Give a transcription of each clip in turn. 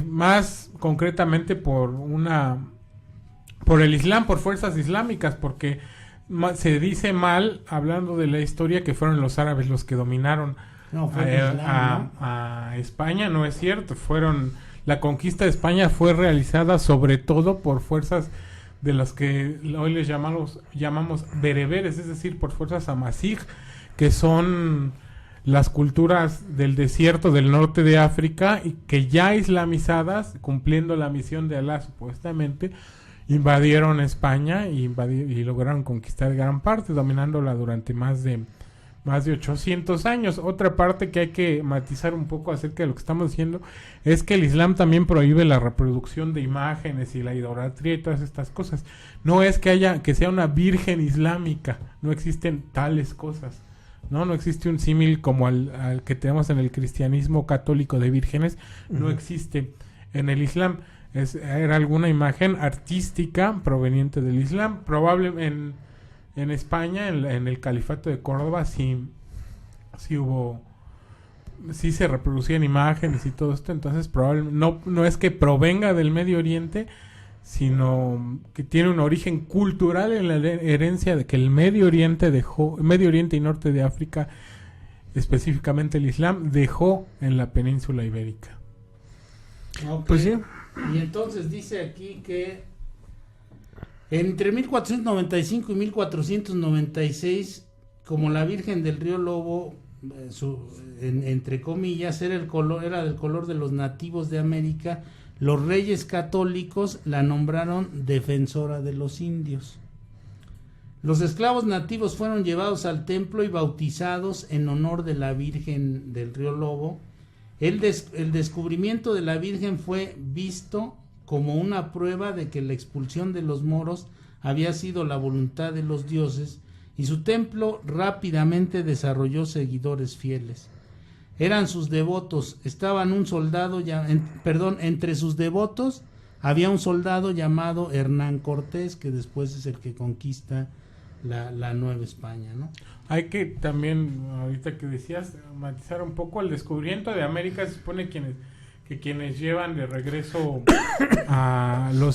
más concretamente por el Islam, por fuerzas islámicas, porque se dice mal, hablando de la historia, que fueron los árabes los que dominaron a España. No es cierto, la conquista de España fue realizada sobre todo por fuerzas de las que hoy les llamamos bereberes, es decir, por fuerzas amazigh, que son las culturas del desierto del norte de África, y que ya islamizadas, cumpliendo la misión de Alá supuestamente, invadieron España y lograron conquistar gran parte, dominándola durante más de 800 años. Otra parte que hay que matizar un poco acerca de lo que estamos diciendo es que el Islam también prohíbe la reproducción de imágenes y la idolatría y todas estas cosas. No es que sea una virgen islámica, no existen tales cosas. No existe un símil como al que tenemos en el cristianismo católico de vírgenes, no existe en el Islam. Era alguna imagen artística proveniente del Islam. Probablemente en España, en el califato de Córdoba, sí se reproducían imágenes y todo esto. Entonces probablemente no es que provenga del Medio Oriente, sino que tiene un origen cultural en la herencia de que el Medio Oriente y norte de África, específicamente el Islam, dejó en la península ibérica. Okay. Pues sí. Y entonces dice aquí que entre 1495 y 1496, como la Virgen del Río Lobo, entre comillas, era del color de los nativos de América, los reyes católicos la nombraron defensora de los indios. Los esclavos nativos fueron llevados al templo y bautizados en honor de la Virgen del Río Lobo. El descubrimiento de la Virgen fue visto como una prueba de que la expulsión de los moros había sido la voluntad de los dioses, y su templo rápidamente desarrolló seguidores fieles. Eran sus devotos, entre sus devotos había un soldado llamado Hernán Cortés, que después es el que conquista la Nueva España, ¿no? Hay que también, ahorita que decías, matizar un poco el descubrimiento de América. Se supone que quienes llevan de regreso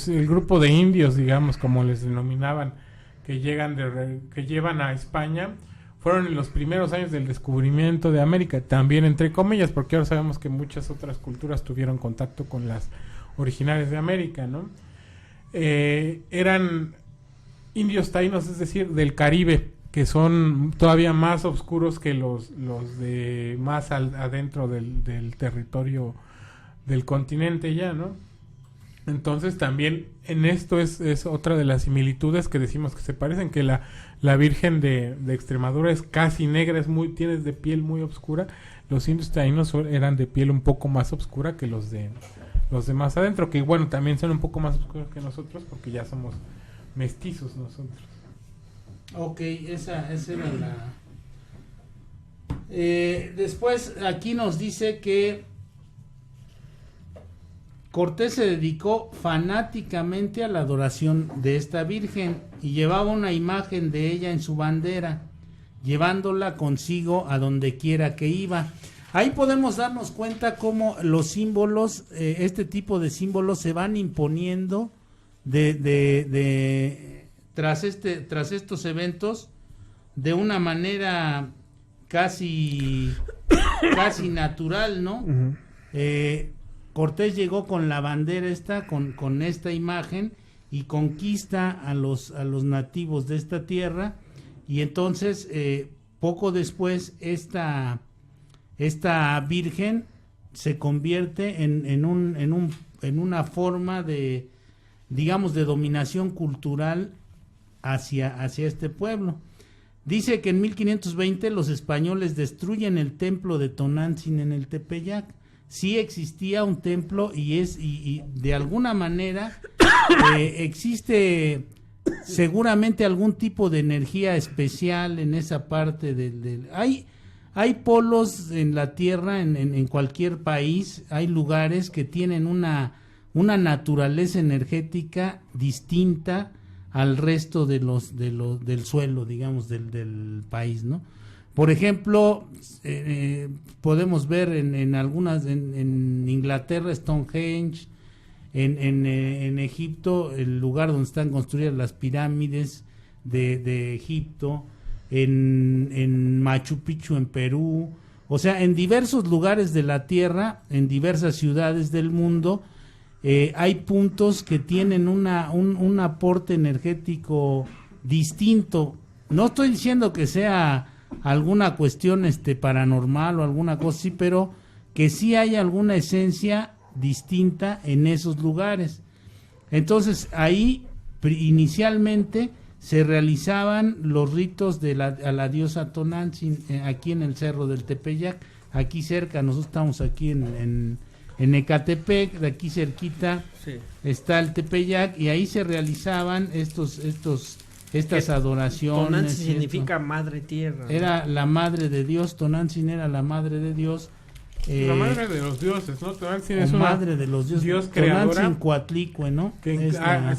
el grupo de indios, digamos, como les denominaban, que llevan a España, fueron en los primeros años del descubrimiento de América, también entre comillas, porque ahora sabemos que muchas otras culturas tuvieron contacto con las originales de América, ¿no? Eran indios taínos, es decir, del Caribe, que son todavía más oscuros que los de más adentro del territorio del continente ya, ¿no? Entonces también en esto es otra de las similitudes que decimos que se parecen, que la Virgen de Extremadura es casi negra, tienes de piel muy oscura. Los indios taínos eran de piel un poco más oscura que los de más adentro, que bueno, también son un poco más oscuros que nosotros porque ya somos mestizos nosotros. Ok, esa era la... después aquí nos dice que Cortés se dedicó fanáticamente a la adoración de esta Virgen y llevaba una imagen de ella en su bandera, llevándola consigo a donde quiera que iba. Ahí podemos darnos cuenta cómo los símbolos, este tipo de símbolos se van imponiendo tras estos eventos de una manera casi natural, ¿no? Uh-huh. Cortés llegó con la bandera con esta imagen y conquista a los nativos de esta tierra, y entonces poco después esta Virgen se convierte en una forma de, digamos, de dominación cultural hacia este pueblo. Dice que en 1520 los españoles destruyen el templo de Tonantzin en el Tepeyac. Sí existía un templo y de alguna manera existe seguramente algún tipo de energía especial en esa parte hay polos en la tierra, en cualquier país, hay lugares que tienen una naturaleza energética distinta al resto del suelo, digamos, del país, ¿no? Por ejemplo, podemos ver en algunas, en Inglaterra, Stonehenge, en Egipto, el lugar donde están construidas las pirámides de Egipto, en Machu Picchu en Perú, o sea, en diversos lugares de la Tierra, en diversas ciudades del mundo, hay puntos que tienen un aporte energético distinto. No estoy diciendo que sea alguna cuestión paranormal o alguna cosa así, pero que sí hay alguna esencia distinta en esos lugares. Entonces ahí inicialmente se realizaban los ritos a la diosa Tonantzin, aquí en el Cerro del Tepeyac, aquí cerca. Nosotros estamos aquí en Ecatepec, de aquí cerquita está el Tepeyac, y ahí se realizaban estas adoraciones. Tonantzin significa madre tierra, ¿no? Era la madre de Dios, Tonantzin era la madre de Dios. La madre de los dioses, ¿no? Tonantzin es una madre de los dioses, Dios creadora. Tonantzin Coatlicue, ¿no? Que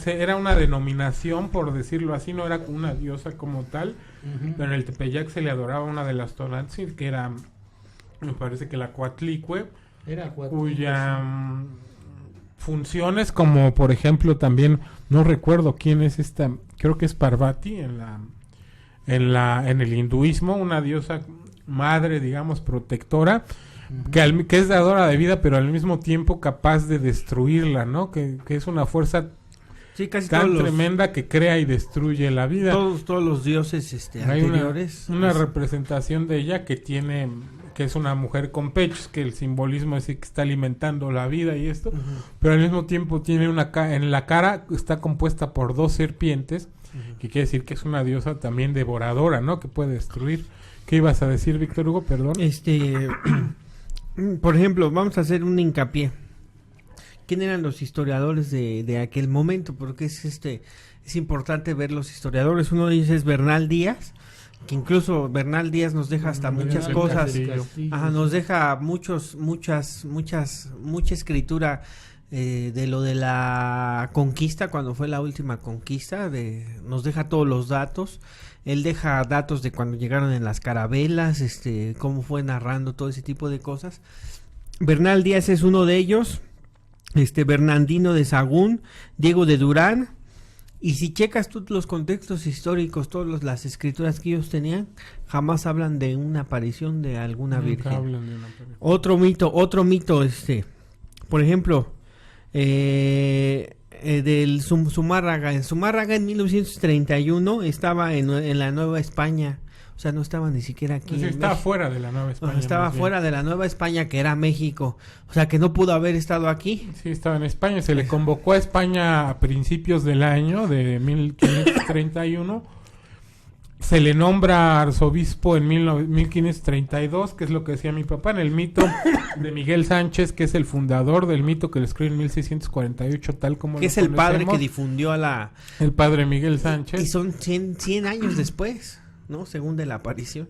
era una denominación, por decirlo así, no era una diosa como tal, pero en el Tepeyac se le adoraba una de las Tonantzin, que era, me parece que la Coatlicue, cuya funciones, como por ejemplo también, no recuerdo quién es esta, creo que es Parvati en el hinduismo, una diosa madre, digamos, protectora, que es dadora de vida, pero al mismo tiempo capaz de destruirla, ¿no? Que es una fuerza casi tan tremenda que crea y destruye la vida. Todos los dioses hay anteriores. Una representación de ella que es una mujer con pechos, que el simbolismo es que está alimentando la vida y esto, pero al mismo tiempo tiene en la cara está compuesta por 2 serpientes, que quiere decir que es una diosa también devoradora, ¿no? Que puede destruir. ¿Qué ibas a decir, Víctor Hugo? Perdón. Por ejemplo, vamos a hacer un hincapié. ¿Quién eran los historiadores de aquel momento? Porque es importante ver los historiadores. Uno de ellos es Bernal Díaz, que incluso Bernal Díaz nos deja hasta muchas cosas. Nos deja mucha escritura de lo de la conquista, cuando fue la última conquista, nos deja todos los datos. Él deja datos de cuando llegaron en las carabelas, cómo fue narrando todo ese tipo de cosas. Bernal Díaz es uno de ellos, Bernardino de Sahagún, Diego de Durán, y si checas tú los contextos históricos, todas las escrituras que ellos tenían, jamás hablan de una aparición de alguna virgen. Otro mito, por ejemplo, del Zumárraga. En Zumárraga en 1931 estaba en la Nueva España, o sea, no estaba ni siquiera aquí. Sí, estaba fuera de la Nueva España. Estaba fuera de la Nueva España, que era México, o sea, que no pudo haber estado aquí. Sí, estaba en España, se le convocó a España a principios del año de 1531. Se le nombra arzobispo en 1532, que es lo que decía mi papá, en el mito de Miguel Sánchez, que es el fundador del mito, que lo escribe en 1648, tal como que es el padre que difundió el padre Miguel Sánchez. Y son 100 años después, ¿no? Según de la aparición.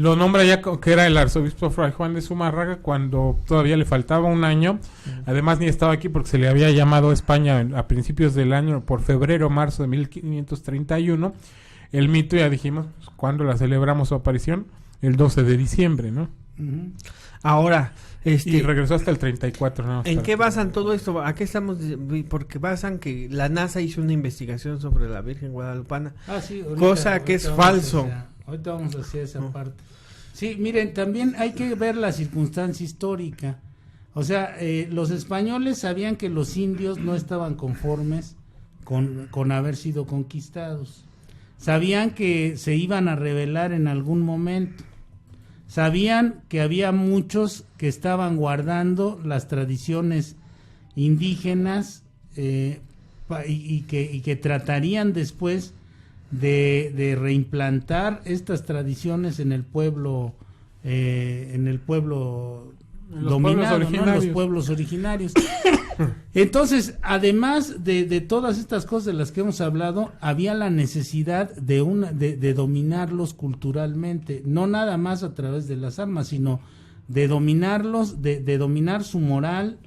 Lo nombra ya que era el arzobispo Fray Juan de Zumárraga, cuando todavía le faltaba un año. Además ni estaba aquí porque se le había llamado a España a principios del año, por febrero, marzo de 1531. El mito, ya dijimos, ¿cuándo la celebramos su aparición? El 12 de diciembre, ¿no? Ahora, y regresó hasta el 34, ¿no? ¿En qué basan todo esto? ¿A qué estamos? Porque basan que la NASA hizo una investigación sobre la Virgen Guadalupana, cosa que es falso. Ahorita vamos hacia esa parte. Sí, miren, también hay que ver la circunstancia histórica. O sea, los españoles sabían que los indios no estaban conformes con haber sido conquistados. Sabían que se iban a rebelar en algún momento. Sabían que había muchos que estaban guardando las tradiciones indígenas y que tratarían después de reimplantar estas tradiciones en el pueblo dominado, ¿no? En los pueblos originarios. Entonces, además de todas estas cosas de las que hemos hablado, había la necesidad de dominarlos culturalmente, no nada más a través de las armas, sino de dominarlos, de dominar su moral,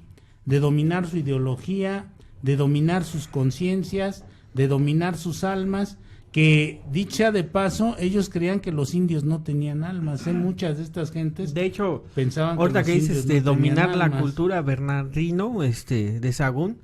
de dominar su ideología, de dominar sus conciencias, de dominar sus almas. que, dicha de paso, ellos creían que los indios no tenían almas. Muchas de estas gentes, de hecho, pensaban ahorita que dices de dominar la almas. cultura, Bernardino de Sahagún,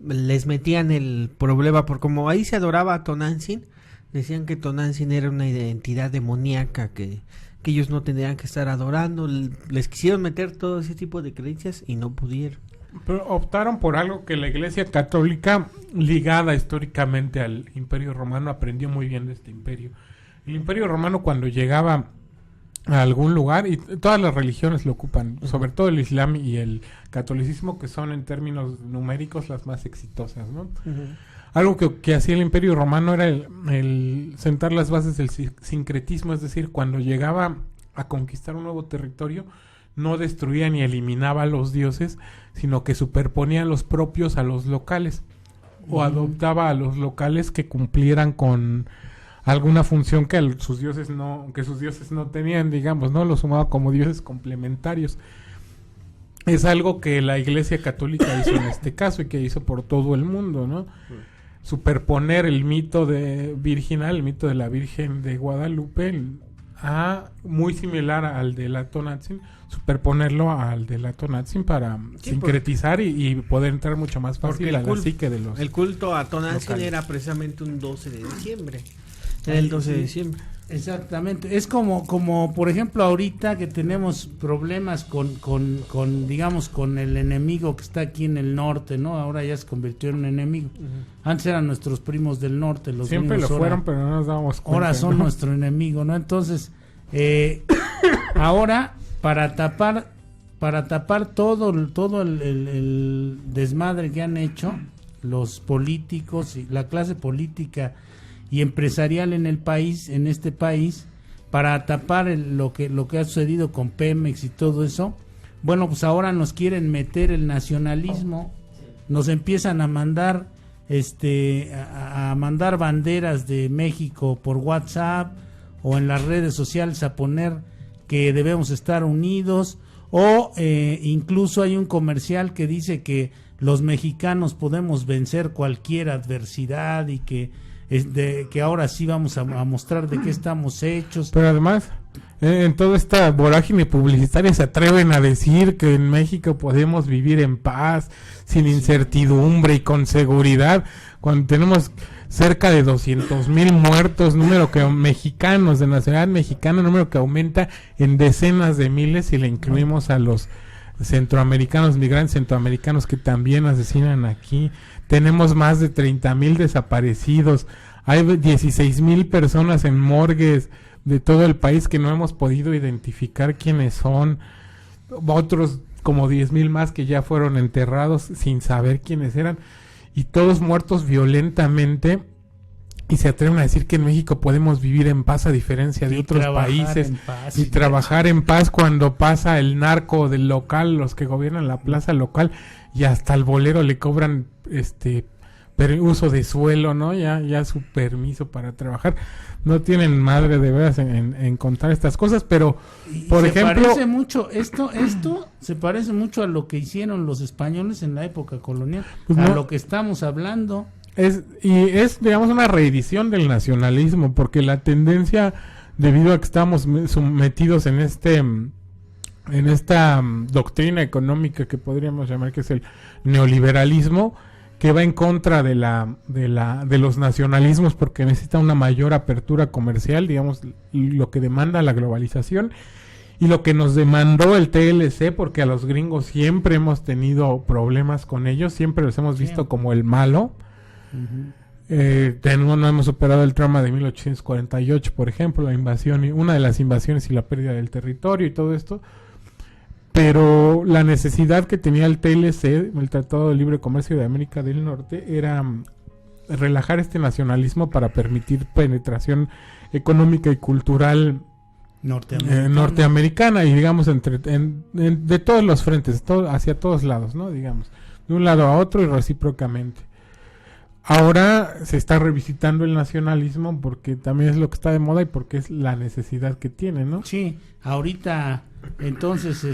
les metían el problema, por como ahí se adoraba a Tonantzin, decían que Tonantzin era una identidad demoníaca que ellos no tendrían que estar adorando. Les quisieron meter todo ese tipo de creencias y no pudieron. Pero optaron por algo que la Iglesia Católica, ligada históricamente al Imperio Romano, aprendió muy bien de este imperio. El Imperio Romano, cuando llegaba a algún lugar, y todas las religiones lo ocupan, sobre todo el Islam y el catolicismo, que son en términos numéricos las más exitosas, ¿no? Algo que hacía el Imperio Romano era el sentar las bases del sincretismo, es decir, cuando llegaba a conquistar un nuevo territorio, no destruía ni eliminaba a los dioses, sino que superponía los propios a los locales, o adoptaba a los locales que cumplieran con alguna función que sus dioses no tenían, digamos, ¿no? Los sumaba como dioses complementarios. Es algo que la Iglesia Católica hizo en este caso y que hizo por todo el mundo, ¿no? Superponer el mito virginal, el mito de la Virgen de Guadalupe, muy similar al de la Tonantzin, superponerlo al de la Tonantzin para sincretizar y poder entrar mucho más fácil a la psique de los el culto a Tonantzin locales. Era precisamente un 12 de diciembre. Era el 12 de diciembre. Exactamente. Es como por ejemplo ahorita que tenemos problemas con digamos con el enemigo que está aquí en el norte, ¿no? Ahora ya se convirtió en un enemigo. Antes eran nuestros primos del norte, los siempre gringos, lo fueron, pero no nos dábamos cuenta. Ahora son nuestro enemigo, ¿no? Entonces, ahora para tapar todo el desmadre que han hecho los políticos y la clase política y empresarial en este país, para tapar lo que ha sucedido con Pemex y todo eso, bueno, pues ahora nos quieren meter el nacionalismo, nos empiezan a mandar a mandar banderas de México por WhatsApp o en las redes sociales, a poner que debemos estar unidos, o incluso hay un comercial que dice que los mexicanos podemos vencer cualquier adversidad y que ahora sí vamos a mostrar de qué estamos hechos. Pero además, en toda esta vorágine publicitaria se atreven a decir que en México podemos vivir en paz, sin incertidumbre y con seguridad, cuando tenemos cerca de 200,000 muertos, mexicanos de nacionalidad mexicana, número que aumenta en decenas de miles si le incluimos a los centroamericanos, migrantes centroamericanos que también asesinan aquí. Tenemos más de 30,000 desaparecidos. Hay 16,000 personas en morgues de todo el país que no hemos podido identificar quiénes son. Otros como 10,000 más que ya fueron enterrados sin saber quiénes eran. Y todos muertos violentamente. Y se atreven a decir que en México podemos vivir en paz a diferencia de otros países. Y trabajar en paz cuando pasa el narco del local, los que gobiernan la plaza local, y hasta al bolero le cobran uso de suelo, ¿no? Ya su permiso para trabajar. No tienen madre de veras en contar estas cosas, pero por ejemplo, parece mucho esto se parece mucho a lo que hicieron los españoles en la época colonial, pues a lo que estamos hablando. Es digamos una reedición del nacionalismo, porque la tendencia, debido a que estamos sometidos en esta doctrina económica que podríamos llamar que es el neoliberalismo, que va en contra de los nacionalismos, porque necesita una mayor apertura comercial, digamos, lo que demanda la globalización y lo que nos demandó el TLC, porque a los gringos siempre hemos tenido problemas con ellos, siempre los hemos visto como el malo. No hemos superado el trauma de 1848, por ejemplo, la invasión, una de las invasiones y la pérdida del territorio y todo esto. Pero la necesidad que tenía el TLC, el Tratado de Libre Comercio de América del Norte, era relajar este nacionalismo para permitir penetración económica y cultural norteamericana, y digamos de todos los frentes, hacia todos lados, ¿no? Digamos, de un lado a otro y recíprocamente. Ahora se está revisitando el nacionalismo porque también es lo que está de moda y porque es la necesidad que tiene, ¿no? Sí, ahorita entonces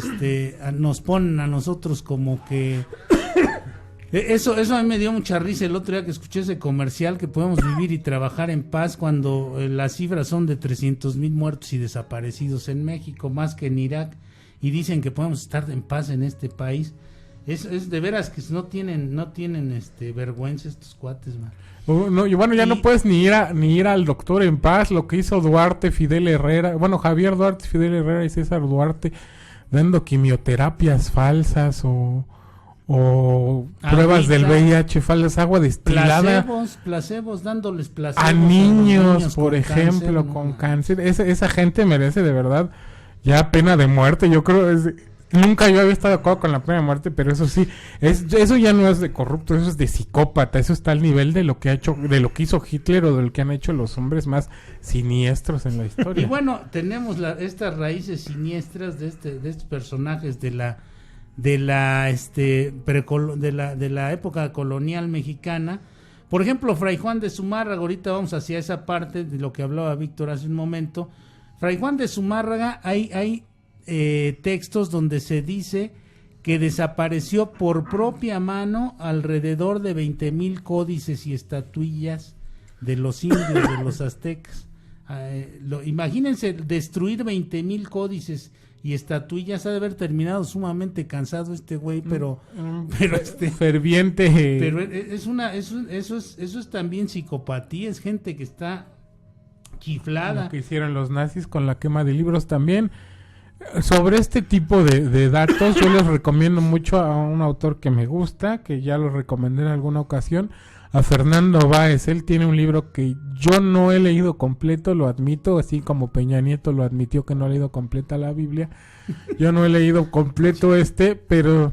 nos ponen a nosotros como que Eso a mí me dio mucha risa el otro día que escuché ese comercial, que podemos vivir y trabajar en paz cuando las cifras son de 300,000 muertos y desaparecidos en México, más que en Irak, y dicen que podemos estar en paz en este país. Es de veras que no tienen vergüenza estos cuates, man. No, y bueno, ya no puedes ni ir al doctor en paz. Lo que hizo Duarte, Fidel Herrera, bueno, Javier Duarte, Fidel Herrera y César Duarte, dando quimioterapias falsas o pruebas del VIH falsas, agua destilada, placebos, dándoles placebos a niños, por cáncer, ejemplo, ¿no? con cáncer. Esa gente merece de verdad ya pena de muerte. Yo creo nunca yo había estado de acuerdo con la pena de muerte, pero eso sí, eso ya no es de corrupto, eso es de psicópata. Eso está al nivel de lo que ha hecho, de lo que hizo Hitler o de lo que han hecho los hombres más siniestros en la historia. Y bueno, tenemos estas raíces siniestras de estos personajes de la época colonial mexicana. Por ejemplo, Fray Juan de Zumárraga, ahorita vamos hacia esa parte de lo que hablaba Víctor hace un momento. Fray Juan de Zumárraga, hay textos donde se dice que desapareció por propia mano alrededor de 20,000 códices y estatuillas de los indios, de los aztecas. Imagínense destruir 20,000 códices y estatuillas. Ha de haber terminado sumamente cansado este güey, pero ferviente. Pero eso es también psicopatía, es gente que está chiflada. Lo que hicieron los nazis con la quema de libros también. Sobre este tipo de datos, yo les recomiendo mucho a un autor que me gusta, que ya lo recomendé en alguna ocasión, a Fernando Báez. Él tiene un libro que yo no he leído completo, lo admito, así como Peña Nieto lo admitió que no ha leído completa la Biblia. Yo no he leído completo pero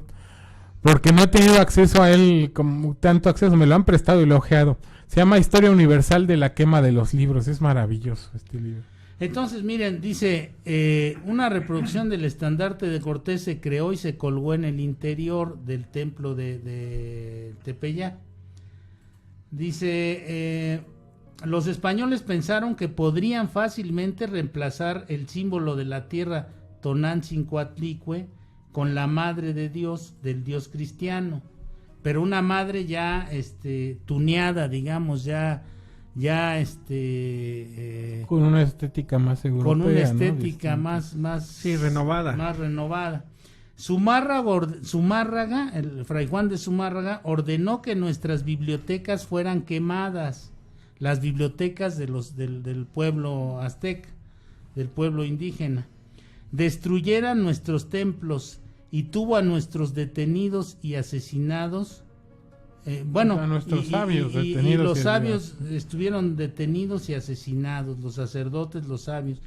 porque no he tenido acceso a él, como tanto acceso, me lo han prestado y lo he ojeado. Se llama Historia Universal de la Quema de los Libros. Es maravilloso este libro. Entonces, miren, dice, una reproducción del estandarte de Cortés se creó y se colgó en el interior del templo de Tepeyac. Dice, los españoles pensaron que podrían fácilmente reemplazar el símbolo de la tierra Tonantzin-Coatlicue con la madre de Dios, del Dios cristiano, pero una madre ya tuneada, digamos, con una estética más europea, con una estética, ¿no? más renovada. Más renovada. Zumárraga, el Fray Juan de Zumárraga, ordenó que nuestras bibliotecas fueran quemadas, las bibliotecas del pueblo azteca, del pueblo indígena, destruyeran nuestros templos y tuvo a nuestros detenidos y asesinados. A nuestros sabios detenidos. Y los sabios estuvieron detenidos y asesinados, los sacerdotes, los sabios.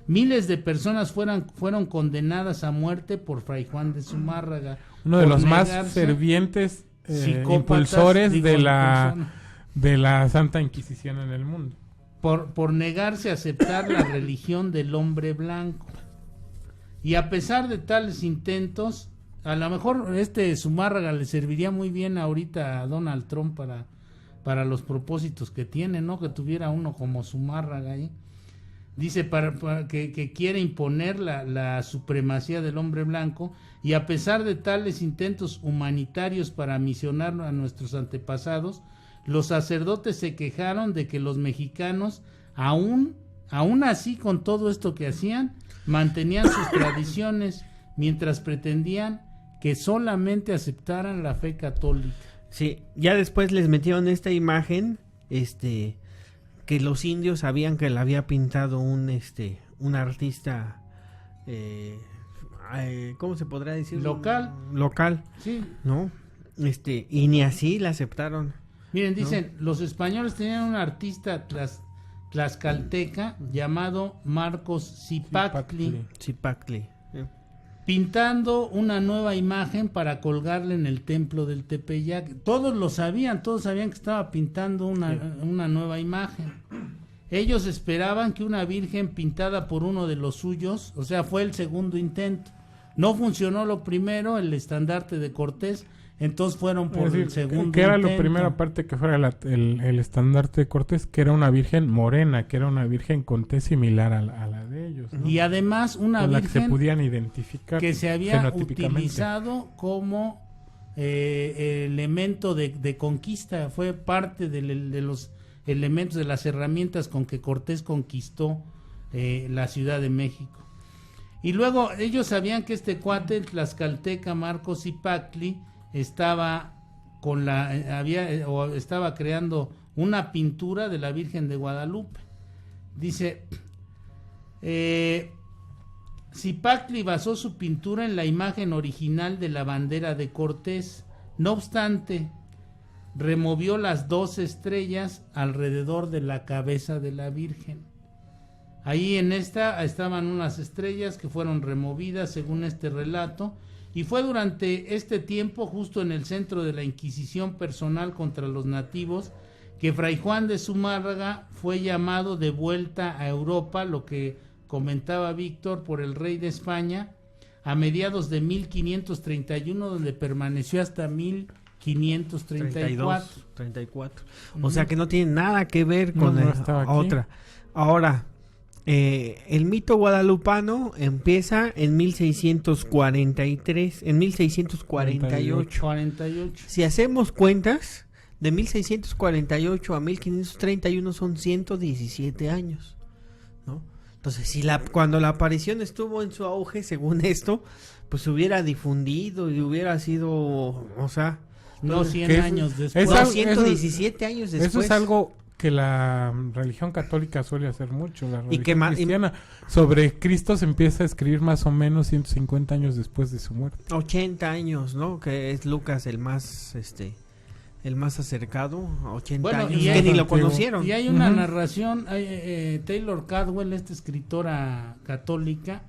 Miles de personas fueron condenadas a muerte por Fray Juan de Zumárraga. Uno de los más fervientes impulsores de la Santa Inquisición en el mundo. Por negarse a aceptar la religión del hombre blanco. Y a pesar de tales intentos, a lo mejor Zumárraga le serviría muy bien ahorita a Donald Trump para los propósitos que tiene, ¿no? Que tuviera uno como Zumárraga ahí. Dice para que quiere imponer la supremacía del hombre blanco, y a pesar de tales intentos humanitarios para misionar a nuestros antepasados, los sacerdotes se quejaron de que los mexicanos, aún así con todo esto que hacían, mantenían sus tradiciones, mientras pretendían que solamente aceptaran la fe católica. Sí, ya después les metieron esta imagen, que los indios sabían que la había pintado un artista, ¿cómo se podrá decir? Local, sí, ¿no? Y ni así la aceptaron. Miren, dicen, ¿no? Los españoles tenían un artista tlaxcalteca llamado Marcos Zipactli, pintando una nueva imagen para colgarle en el templo del Tepeyac. Todos sabían que estaba pintando una nueva imagen. Ellos esperaban que una virgen pintada por uno de los suyos, o sea, fue el segundo intento. No funcionó lo primero, el estandarte de Cortés, entonces fueron por el segundo que era intento. lo primero, aparte que fuera el estandarte de Cortés, que era una virgen morena, que era una virgen con tez similar a la de ellos, ¿no? Y además una con virgen la que se podían identificar que se había utilizado como elemento de conquista, fue parte de los elementos, de las herramientas con que Cortés conquistó la Ciudad de México. Y luego ellos sabían que este cuate, el tlaxcalteca Marcos Cipactli, estaba creando una pintura de la Virgen de Guadalupe. Dice, Cipactli basó su pintura en la imagen original de la bandera de Cortés. No obstante, removió las 2 estrellas alrededor de la cabeza de la Virgen. Ahí en esta estaban unas estrellas que fueron removidas según este relato, y fue durante este tiempo, justo en el centro de la Inquisición personal contra los nativos, que Fray Juan de Zumárraga fue llamado de vuelta a Europa, lo que comentaba Víctor, por el rey de España, a mediados de 1531, donde permaneció hasta 1534. 34. O sea que no tiene nada que ver con otra. Ahora, el mito guadalupano empieza en 1643, en 1648. 48. Si hacemos cuentas, de 1648 a 1531 son 117 años, ¿no? Entonces, cuando la aparición estuvo en su auge, según esto, pues hubiera difundido y hubiera sido, o sea... No, 100 años después. 117 años después. Eso es algo que la religión católica suele hacer mucho. La religión cristiana sobre Cristo se empieza a escribir más o menos 150 años después de su muerte. 80 años, ¿no? Que es Lucas el más acercado, 80 años, que ni lo conocieron. Y hay una narración, Taylor Caldwell, esta escritora católica,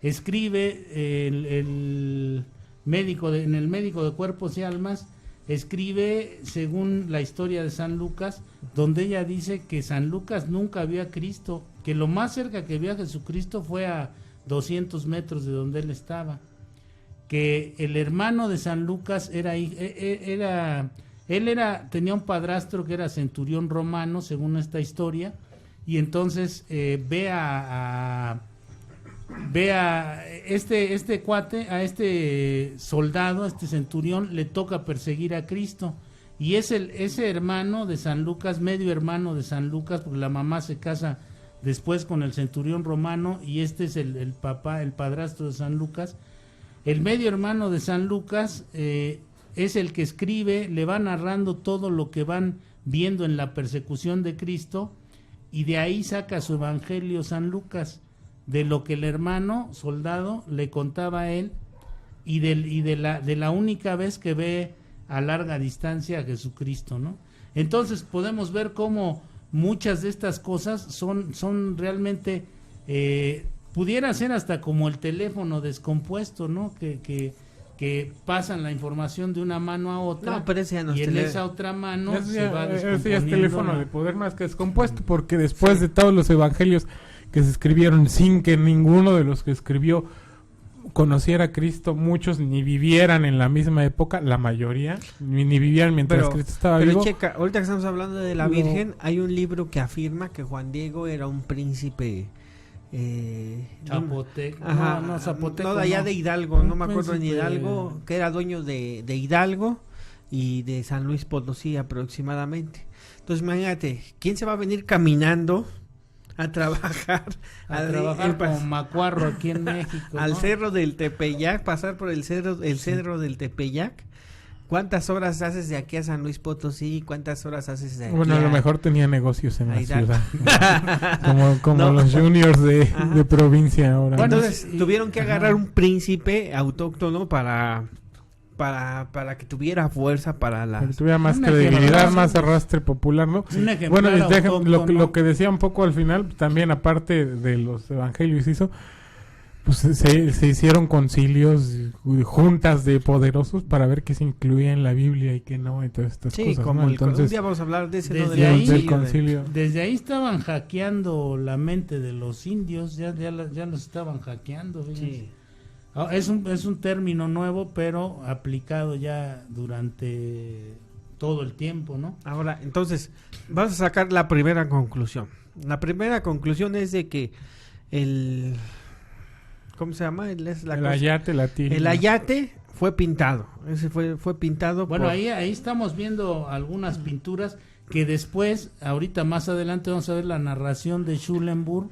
escribe el médico en el Médico de Cuerpos y Almas, escribe según la historia de San Lucas, donde ella dice que San Lucas nunca vio a Cristo, que lo más cerca que vio a Jesucristo fue a 200 metros de donde él estaba, que el hermano de San Lucas tenía un padrastro que era centurión romano, según esta historia, y entonces ve a este cuate, a este soldado, a este centurión, le toca perseguir a Cristo, y es ese hermano de San Lucas, medio hermano de San Lucas, porque la mamá se casa después con el centurión romano, y este es el papá, el padrastro de San Lucas. El medio hermano de San Lucas es el que escribe, le va narrando todo lo que van viendo en la persecución de Cristo, y de ahí saca su evangelio San Lucas, de lo que el hermano soldado le contaba a él, y de la única vez que ve a larga distancia a Jesucristo, ¿no? Entonces podemos ver cómo muchas de estas cosas son realmente, pudiera ser hasta como el teléfono descompuesto, ¿no? Que pasan la información de una mano a otra, pero ese ya no y es en esa otra mano se va descomponiendo. Ese ya es teléfono de poder más que descompuesto, porque después de todos los evangelios que se escribieron sin que ninguno de los que escribió conociera a Cristo, muchos ni vivieran en la misma época, la mayoría ni vivían mientras Cristo estaba vivo. Pero checa, ahorita que estamos hablando de la Virgen, hay un libro que afirma que Juan Diego era un príncipe zapoteco, zapoteco, no, de allá de Hidalgo, no me acuerdo, en Hidalgo, que era dueño de Hidalgo y de San Luis Potosí aproximadamente. Entonces imagínate, ¿quién se va a venir caminando a trabajar como macuarro aquí en México, al ¿no? cerro del Tepeyac, pasar por el cerro del Tepeyac? ¿Cuántas horas haces de aquí a San Luis Potosí? ¿Cuántas horas haces de aquí a lo mejor tenía negocios en la Hidalgo. Ciudad. como los juniors de provincia ahora. Bueno, entonces tuvieron que agarrar un príncipe autóctono para que tuviera fuerza para que tuviera más credibilidad, más arrastre popular, ¿no? Bueno, lo que decía un poco al final, también aparte de los evangelios hizo, pues se hicieron concilios, juntas de poderosos para ver qué se incluía en la Biblia y qué no, y todas estas cosas. Como ¿no? Entonces, un día vamos a hablar de ese del concilio. Desde ahí estaban hackeando la mente de los indios, ya los estaban hackeando. Sí. Es un término nuevo, pero aplicado ya durante todo el tiempo, ¿no? Ahora, entonces, vamos a sacar la primera conclusión. La primera conclusión es de que ¿cómo se llama? El ayate latino. El ayate Fue pintado. Ese fue pintado. Bueno, ahí estamos viendo algunas pinturas que después, ahorita más adelante vamos a ver la narración de Schulenburg,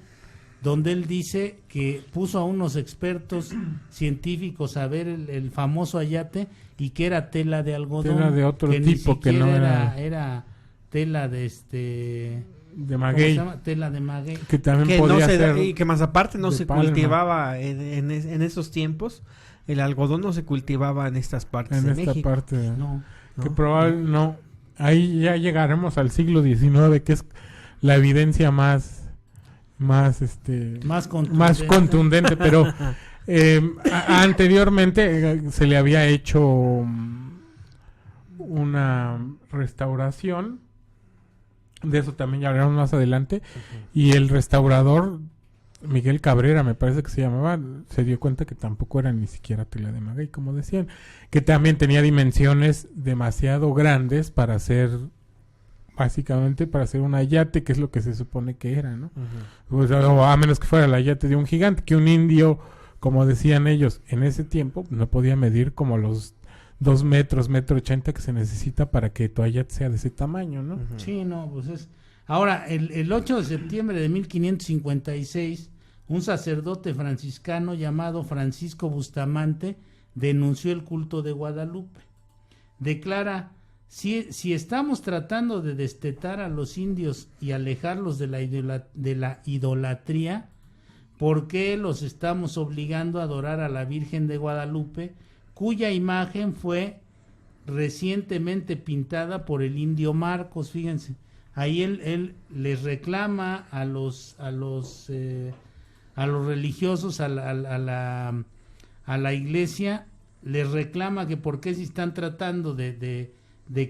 donde él dice que puso a unos expertos científicos a ver el famoso ayate y que era tela de algodón. Tela de otro que tipo, que no era tela de maguey. Tela de maguey. Que también podía ser. Y que más aparte no se palma. Cultivaba en esos tiempos. El algodón no se cultivaba en estas partes de México. Parte. No. Que probablemente no. Ahí ya llegaremos al siglo XIX, que es la evidencia más contundente, pero anteriormente se le había hecho una restauración, de eso también ya hablaremos más adelante, y el restaurador Miguel Cabrera, me parece que se llamaba, se dio cuenta que tampoco era ni siquiera tela de maguey, como decían, que también tenía dimensiones demasiado grandes para hacer, básicamente para hacer un ayate, que es lo que se supone que era, ¿no? Pues, o a menos que fuera el ayate de un gigante, que un indio, como decían ellos, en ese tiempo no podía medir como los 2 metros, 1.80 m que se necesita para que tu ayate sea de ese tamaño, ¿no? Sí, no, pues es... Ahora, el 8 de septiembre de 1556, un sacerdote franciscano llamado Francisco Bustamante denunció el culto de Guadalupe. Declara: si estamos tratando de destetar a los indios y alejarlos de la idolatría, ¿por qué los estamos obligando a adorar a la Virgen de Guadalupe, cuya imagen fue recientemente pintada por el indio Marcos? Fíjense, ahí él les reclama a los religiosos, a la iglesia, les reclama que por qué si están tratando de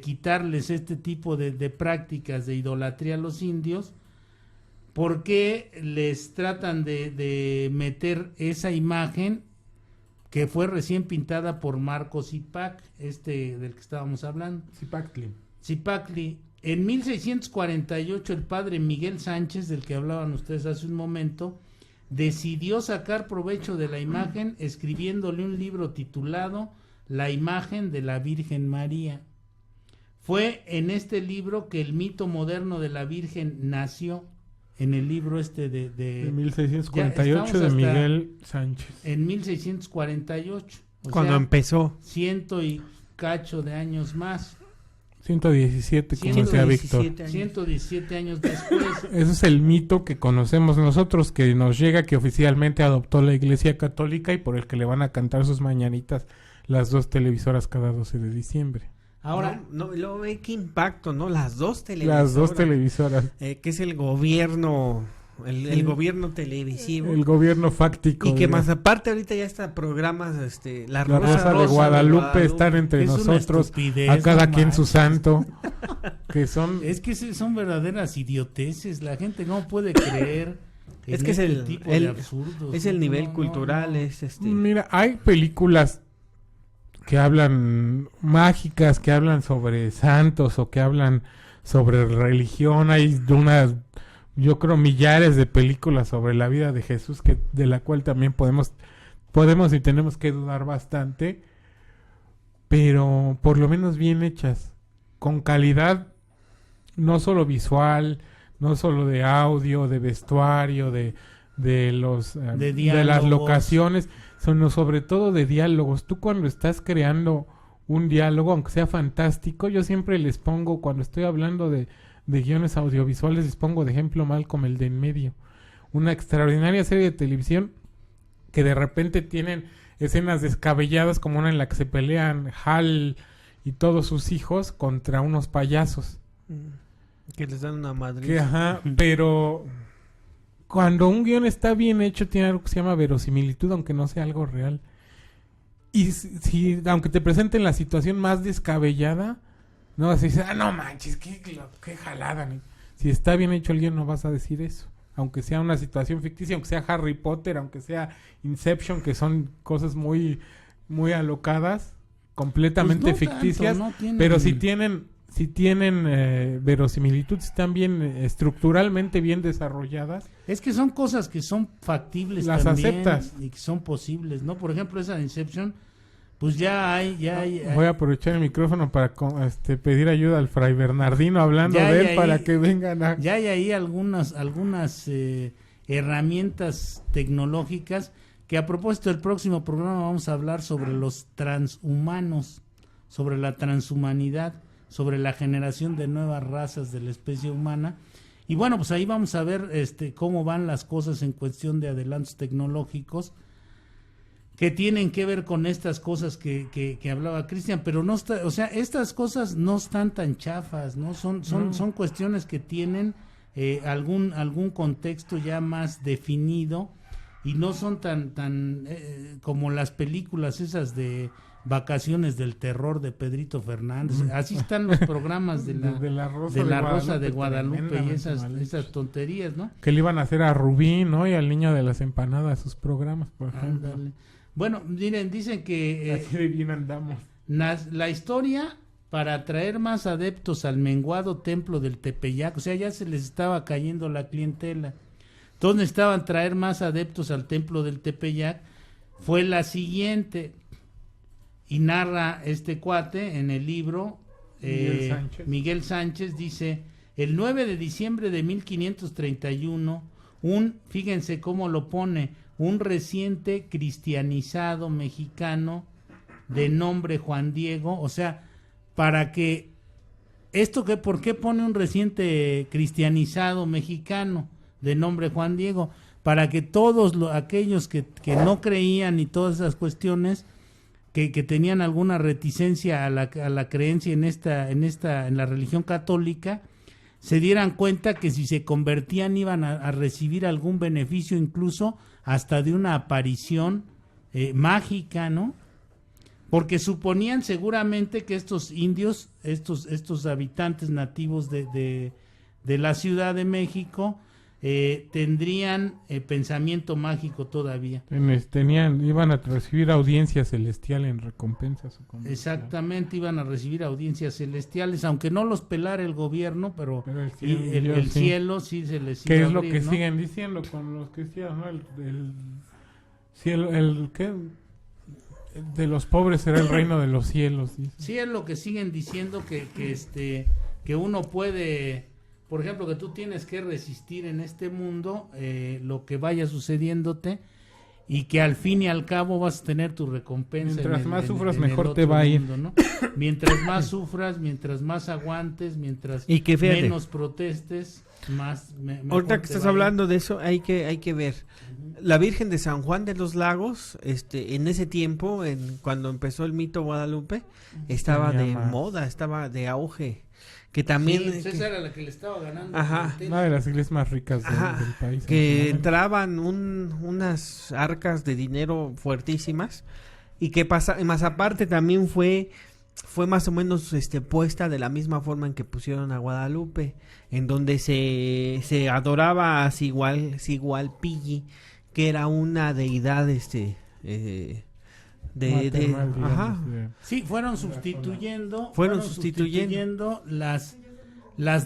quitarles este tipo de prácticas de idolatría a los indios, por qué les tratan de meter esa imagen que fue recién pintada por Marcos Zipac, del que estábamos hablando. Zipacli. En 1648 el padre Miguel Sánchez, del que hablaban ustedes hace un momento, decidió sacar provecho de la imagen escribiéndole un libro titulado La imagen de la Virgen María. Fue en este libro que el mito moderno de la Virgen nació, en el libro de 1648 de Miguel Sánchez. En 1648. Cuando empezó. 100 y cacho de años más. 117, como decía Víctor. 117 años después. Ese es el mito que conocemos nosotros, que nos llega, que oficialmente adoptó la Iglesia Católica y por el que le van a cantar sus mañanitas las 2 televisoras cada 12 de diciembre. Ahora, luego ve qué impacto, ¿no? Las 2 televisoras. Las 2 televisoras. Que es el gobierno, el gobierno televisivo. El gobierno fáctico. Y que más aparte ahorita ya está programas, La Rosa de Guadalupe están entre nosotros, a cada quien su santo, que son... Es que son verdaderas idioteces, la gente no puede creer. Es que es el tipo de absurdos. Es el nivel cultural, es Mira, hay películas que hablan mágicas, que hablan sobre santos o que hablan sobre religión. Hay yo creo millares de películas sobre la vida de Jesús, de la cual también podemos y tenemos que dudar bastante, pero por lo menos bien hechas, con calidad, no solo visual, no solo de audio, de vestuario, de las locaciones, sino sobre todo de diálogos. Tú cuando estás creando un diálogo, aunque sea fantástico, yo siempre les pongo, cuando estoy hablando de guiones audiovisuales, les pongo de ejemplo Malcolm el de en medio, una extraordinaria serie de televisión que de repente tienen escenas descabelladas, como una en la que se pelean Hal y todos sus hijos contra unos payasos que les dan una madre. Pero cuando un guión está bien hecho, tiene algo que se llama verosimilitud, aunque no sea algo real. Y si aunque te presenten la situación más descabellada, no vas a decir, no manches, qué jalada. Si está bien hecho el guión, no vas a decir eso. Aunque sea una situación ficticia, aunque sea Harry Potter, aunque sea Inception, que son cosas muy, muy alocadas, completamente pues ficticias, tanto, pero si tienen verosimilitud, si están bien estructuralmente bien desarrolladas. Es que son cosas que son factibles, las también, aceptas y que son posibles, ¿no? Por ejemplo, esa de Inception, Pues ya hay. Voy a aprovechar el micrófono para pedir ayuda al Fray Bernardino hablando Ya de hay él para ahí- que vengan a... Ya hay ahí algunas herramientas tecnológicas que, a propósito del próximo programa, vamos a hablar sobre los transhumanos, sobre la transhumanidad, sobre la generación de nuevas razas de la especie humana. Y bueno, pues ahí vamos a ver cómo van las cosas en cuestión de adelantos tecnológicos que tienen que ver con estas cosas que hablaba Cristian, pero no está, o sea, estas cosas no están tan chafas, ¿no? Son cuestiones que tienen algún contexto ya más definido y no son tan como las películas esas de vacaciones del terror de Pedrito Fernández. Así están los programas de la Rosa de Guadalupe y esas tonterías, ¿no? Que le iban a hacer a Rubín, ¿no? Y al niño de las empanadas sus programas, por ejemplo. Ándale. Bueno, miren, dicen que Así de bien andamos. la historia para atraer más adeptos al menguado templo del Tepeyac, o sea, ya se les estaba cayendo la clientela. Entonces necesitaban traer más adeptos al templo del Tepeyac, fue la siguiente. Y narra este cuate en el libro, Miguel Sánchez dice, el 9 de diciembre de 1531, fíjense cómo lo pone, un reciente cristianizado mexicano de nombre Juan Diego, o sea, para que ¿por qué pone un reciente cristianizado mexicano de nombre Juan Diego? Para que todos aquellos que no creían y todas esas cuestiones que tenían alguna reticencia a la creencia en la religión católica, se dieran cuenta que si se convertían iban a recibir algún beneficio, incluso hasta de una aparición mágica, ¿no? Porque suponían seguramente que estos indios, estos habitantes nativos de la Ciudad de México, tendrían pensamiento mágico todavía. Iban a recibir audiencia celestial en recompensa. Exactamente, iban a recibir audiencias celestiales, aunque no los pelara el gobierno, pero el cielo sí se les iba a abrir, ¿qué es lo que ¿no? siguen diciendo con los cristianos, ¿no? El cielo, ¿qué? De los pobres será el reino de los cielos, dice. Sí, es lo que siguen diciendo que uno puede, por ejemplo, que tú tienes que resistir en este mundo lo que vaya sucediéndote y que al fin y al cabo vas a tener tu recompensa. Mientras más sufras, mejor te va a ir. ¿No? Mientras más sufras, mientras más aguantes, mientras y que menos protestes, más ahorita que estás hablando de eso, hay que ver. La Virgen de San Juan de los Lagos, en ese tiempo, cuando empezó el mito Guadalupe, estaba de moda, estaba de auge. Que también esa era la que le estaba ganando. Una de las iglesias más ricas del país. Que entraban unas arcas de dinero fuertísimas y que más aparte también fue más o menos puesta de la misma forma en que pusieron a Guadalupe, en donde se adoraba a Sigualpilli, que era una deidad sí, fueron sustituyendo las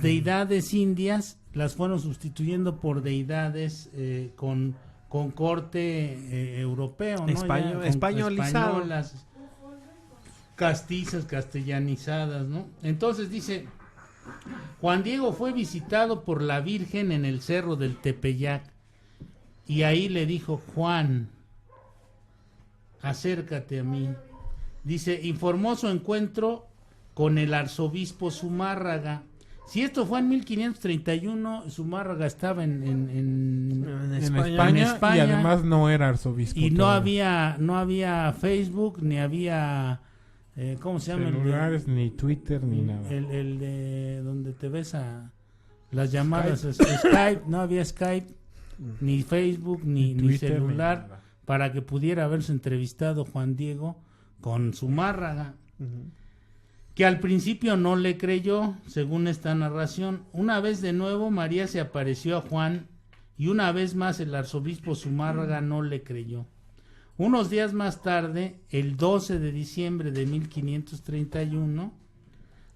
deidades indias, las fueron sustituyendo por deidades con corte europeo, ¿no? Españolizado. Españolas, castizas, castellanizadas, ¿no? Entonces dice, Juan Diego fue visitado por la Virgen en el cerro del Tepeyac y ahí le dijo, Juan, acércate a mí. Dice, informó su encuentro con el arzobispo Zumárraga. Si esto fue en 1531, Zumárraga estaba en España y además no era arzobispo. Y no había Facebook, ni había ¿cómo se llama? Celulares, ni Twitter, ni nada. El de donde te ves a las llamadas Skype, no había Skype, ni Facebook, ni Twitter, celular, ni para que pudiera haberse entrevistado Juan Diego con Zumárraga, que al principio no le creyó, según esta narración. Una vez de nuevo María se apareció a Juan y una vez más el arzobispo Zumárraga no le creyó. Unos días más tarde, el 12 de diciembre de 1531,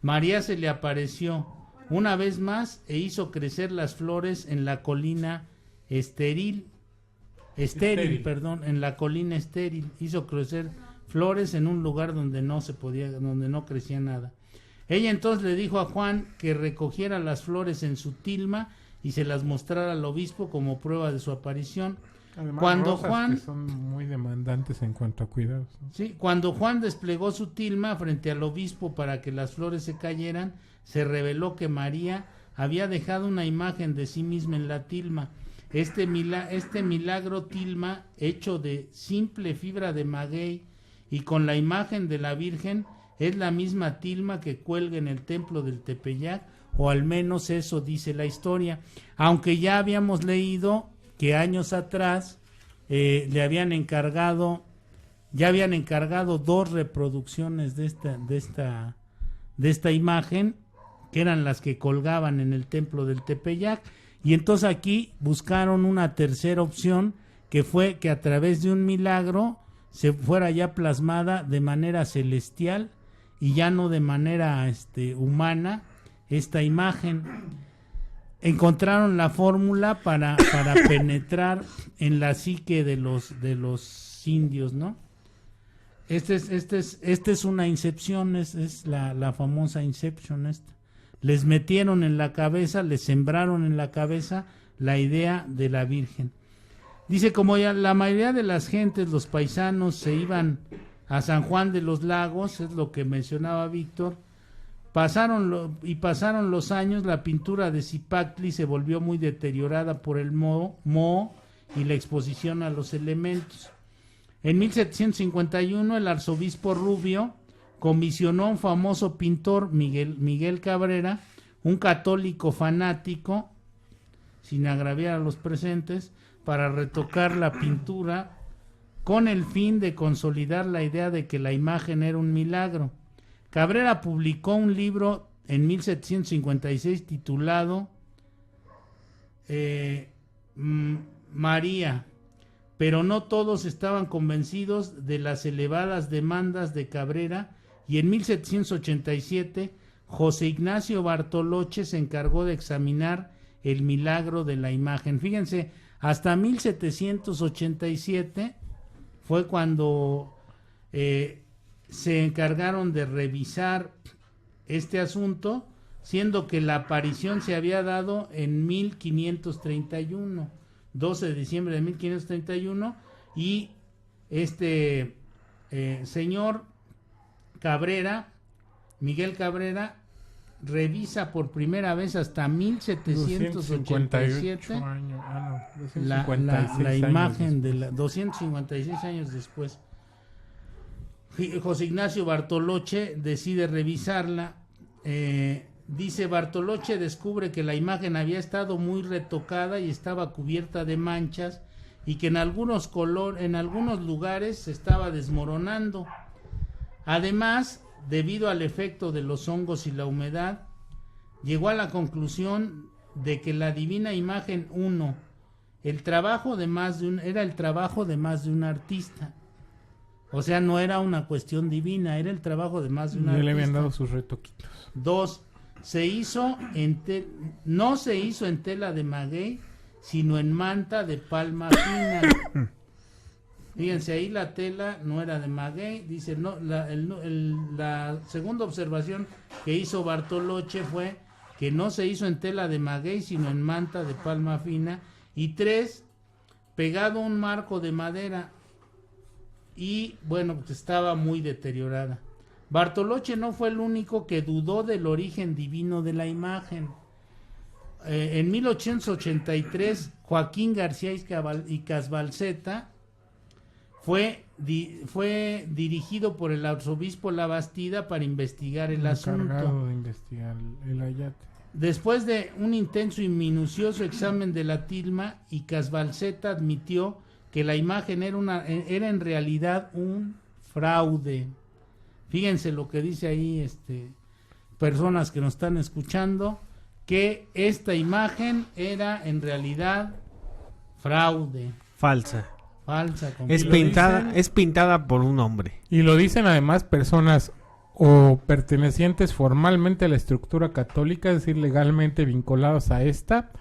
María se le apareció una vez más e hizo crecer las flores en la colina estéril, en la colina estéril, hizo crecer flores en un lugar donde no crecía nada. Ella entonces le dijo a Juan que recogiera las flores en su tilma y se las mostrara al obispo como prueba de su aparición. Además, cuando rosas Juan, que son muy demandantes en cuanto a cuidados, ¿no? sí, cuando Juan desplegó su tilma frente al obispo para que las flores se cayeran, se reveló que María había dejado una imagen de sí misma en la tilma. Este milagro tilma, hecho de simple fibra de maguey y con la imagen de la Virgen, es la misma tilma que cuelga en el templo del Tepeyac, o al menos eso dice la historia, aunque ya habíamos leído que años atrás le habían encargado 2 reproducciones de esta imagen, que eran las que colgaban en el templo del Tepeyac, y entonces aquí buscaron una tercera opción, que fue que a través de un milagro se fuera ya plasmada de manera celestial y ya no de manera humana esta imagen. Encontraron la fórmula para penetrar en la psique de los indios, ¿no? Esta es una incepción, es la famosa inception esta. Les metieron en la cabeza, les sembraron en la cabeza la idea de la Virgen. Dice, como ya la mayoría de las gentes, los paisanos, se iban a San Juan de los Lagos, es lo que mencionaba Víctor, pasaron los años, la pintura de Zipactli se volvió muy deteriorada por el moho y la exposición a los elementos. En 1751 el arzobispo Rubio comisionó a un famoso pintor, Miguel Cabrera, un católico fanático, sin agraviar a los presentes, para retocar la pintura con el fin de consolidar la idea de que la imagen era un milagro. Cabrera publicó un libro en 1756 titulado María, pero no todos estaban convencidos de las elevadas demandas de Cabrera, y en 1787 José Ignacio Bartoloche se encargó de examinar el milagro de la imagen. Fíjense, hasta 1787 fue cuando se encargaron de revisar este asunto, siendo que la aparición se había dado en 1531, 12 de diciembre de 1531, y señor Cabrera, Miguel Cabrera, revisa por primera vez hasta 1787 la imagen de 256 años después. José Ignacio Bartoloche decide revisarla. Dice, Bartoloche descubre que la imagen había estado muy retocada y estaba cubierta de manchas, y que en algunos lugares se estaba desmoronando. Además, debido al efecto de los hongos y la humedad, llegó a la conclusión de que la divina imagen 1 era el trabajo de más de un artista. O sea, no era una cuestión divina, era el trabajo de más de un artista. Le habían dado sus retoquitos. 2, no se hizo en tela de maguey, sino en manta de palma fina. Fíjense, ahí la tela no era de maguey. Dice, no, la segunda observación que hizo Bartoloche fue que no se hizo en tela de maguey, sino en manta de palma fina. Y 3, pegado a un marco de madera, y bueno, pues estaba muy deteriorada. Bartoloche no fue el único que dudó del origen divino de la imagen. En 1883, Joaquín García y Casbalceta fue dirigido por el arzobispo Labastida para investigar el asunto. Encargado de investigar el ayate. Después de un intenso y minucioso examen de la tilma, y Casbalceta admitió que la imagen era en realidad un fraude. Fíjense lo que dice ahí, personas que nos están escuchando, que esta imagen era en realidad fraude. Falsa. Es Dicen, pintada por un hombre. Y lo dicen además personas o pertenecientes formalmente a la estructura católica, es decir, legalmente vinculados a esta,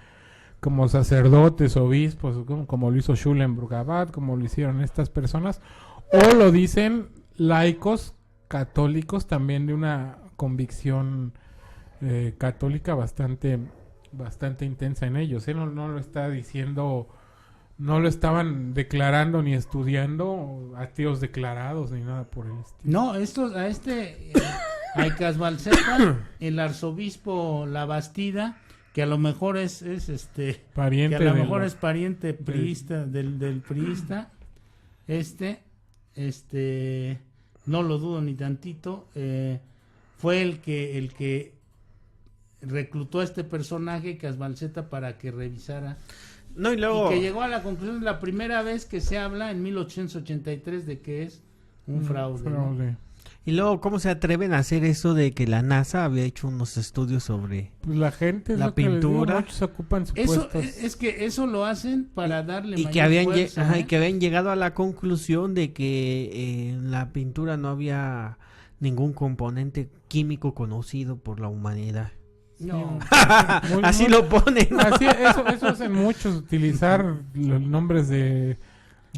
como sacerdotes, obispos, como lo hizo Schulenburg Abad, como lo hicieron estas personas, o lo dicen laicos católicos también de una convicción católica bastante intensa en ellos. No lo está diciendo, no lo estaban declarando ni estudiando ateos declarados ni nada por el estilo. No, a Icazbalceta, el arzobispo Labastida, que a lo mejor es pariente, que a lo mejor es pariente priista del priista, no lo dudo ni tantito, fue el que reclutó a este personaje Icazbalceta para que revisara. No, y luego... Y que llegó a la conclusión de la primera vez que se habla en 1883 de que es un fraude. ¿No? Y luego, ¿cómo se atreven a hacer eso de que la NASA había hecho unos estudios sobre pues la gente, la pintura? Muchos ocupan eso es que eso lo hacen para darle y mayor que habían fuerza, y que habían llegado a la conclusión de que en la pintura no había ningún componente químico conocido por la humanidad. No. Así lo ponen, ¿no? Así, eso hacen muchos, utilizar los nombres de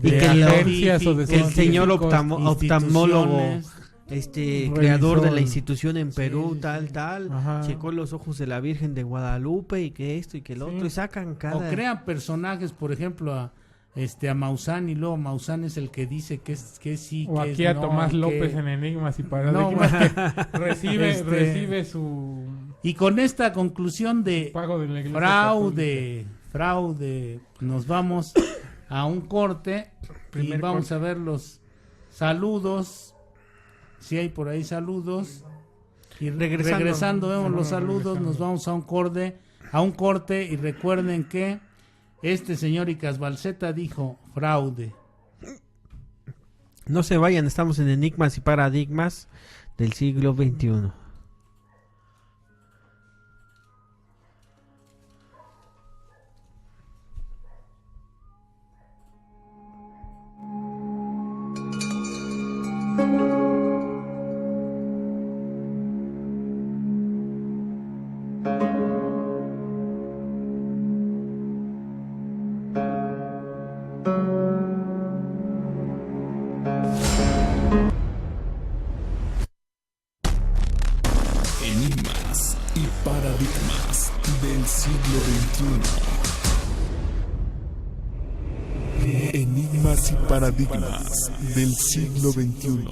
que agencias o de que el señor oftalmólogo, revisor, creador de la institución en Perú, tal, Ajá. checó los ojos de la Virgen de Guadalupe y que esto y que el otro, y sacan cada... O crean personajes, por ejemplo, a Maussan, y luego Maussan es el que dice que sí, o que aquí es a no, Tomás que... López en Enigmas y Paradigmas, que recibe su... Y con esta conclusión de pago de la Iglesia fraude, nos vamos a un corte y vamos a ver los saludos, si hay por ahí saludos, y regresando vemos los saludos, nos vamos a un corte y recuerden que este señor Icazbalceta dijo fraude. No se vayan, estamos en Enigmas y Paradigmas del siglo XXI. Enigmas y paradigmas del siglo XXI. Enigmas y paradigmas del siglo XXI.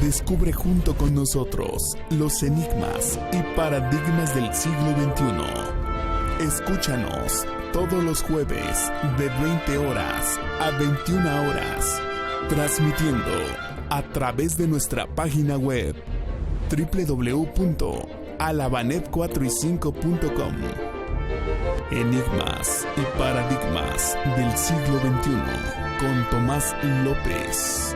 Descubre junto con nosotros los enigmas y paradigmas del siglo XXI. Escúchanos todos los jueves de 20 horas a 21 horas, transmitiendo a través de nuestra página web www.alabanet4y5.com. Enigmas y paradigmas del siglo XXI con Tomás López.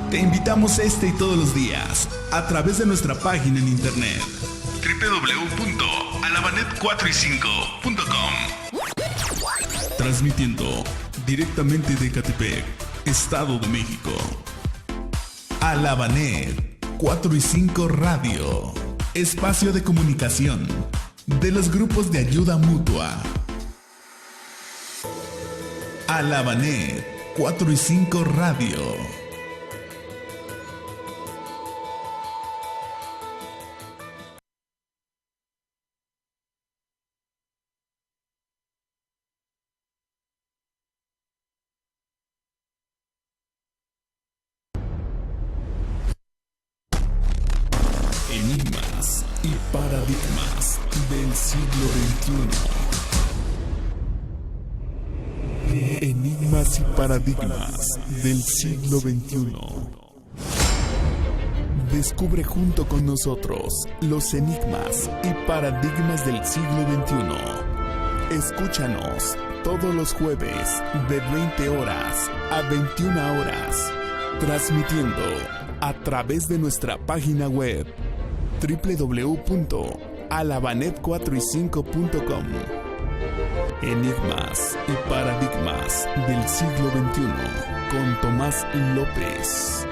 Te invitamos este y todos los días a través de nuestra página en internet www.alabanet4y5.com. Transmitiendo directamente de Ecatepec, Estado de México. Alabanet 4 y 5 Radio, espacio de comunicación de los grupos de ayuda mutua. Alabanet 4 y 5 Radio. Enigmas y paradigmas del siglo XXI. Enigmas y paradigmas del siglo XXI. Descubre junto con nosotros los enigmas y paradigmas del siglo XXI. Escúchanos todos los jueves de 20 horas a 21 horas, transmitiendo a través de nuestra página web www.alabanet4y5.com. Enigmas y paradigmas del siglo XXI con Tomás López.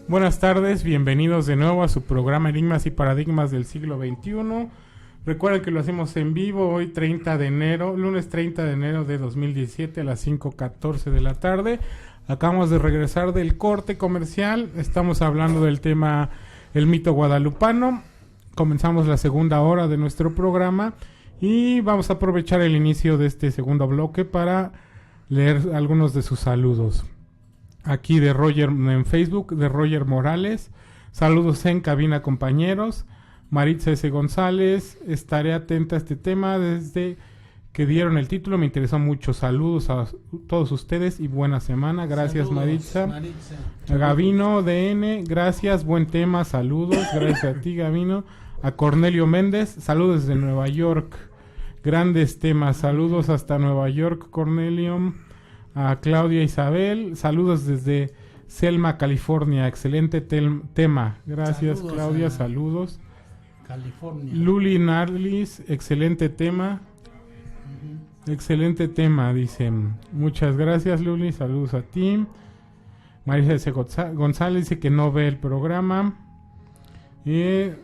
Buenas tardes, bienvenidos de nuevo a su programa Enigmas y Paradigmas del siglo XXI. Recuerden que lo hacemos en vivo hoy 30 de enero, lunes 30 de enero de 2017 a las 5:14 de la tarde. Acabamos de regresar del corte comercial, estamos hablando del tema el mito guadalupano. Comenzamos la segunda hora de nuestro programa y vamos a aprovechar el inicio de este segundo bloque para leer algunos de sus saludos. Aquí de Roger en Facebook, de Roger Morales. Saludos en cabina, compañeros. Maritza S. González, estaré atenta a este tema desde que dieron el título, me interesó mucho. Saludos a todos ustedes y buena semana. Gracias, saludos, Maritza. Gavino DN, gracias, buen tema, saludos. Gracias a ti, Gavino. A Cornelio Méndez, saludos desde Nueva York. Grandes temas, saludos hasta Nueva York, Cornelio. A Claudia Isabel, saludos desde Selma, California, excelente tema. Gracias, saludos, Claudia, saludos. California. Luli Narlis, excelente tema. Excelente tema, dicen. Muchas gracias, Luli, saludos a ti. Marisa S. González dice que no ve el programa.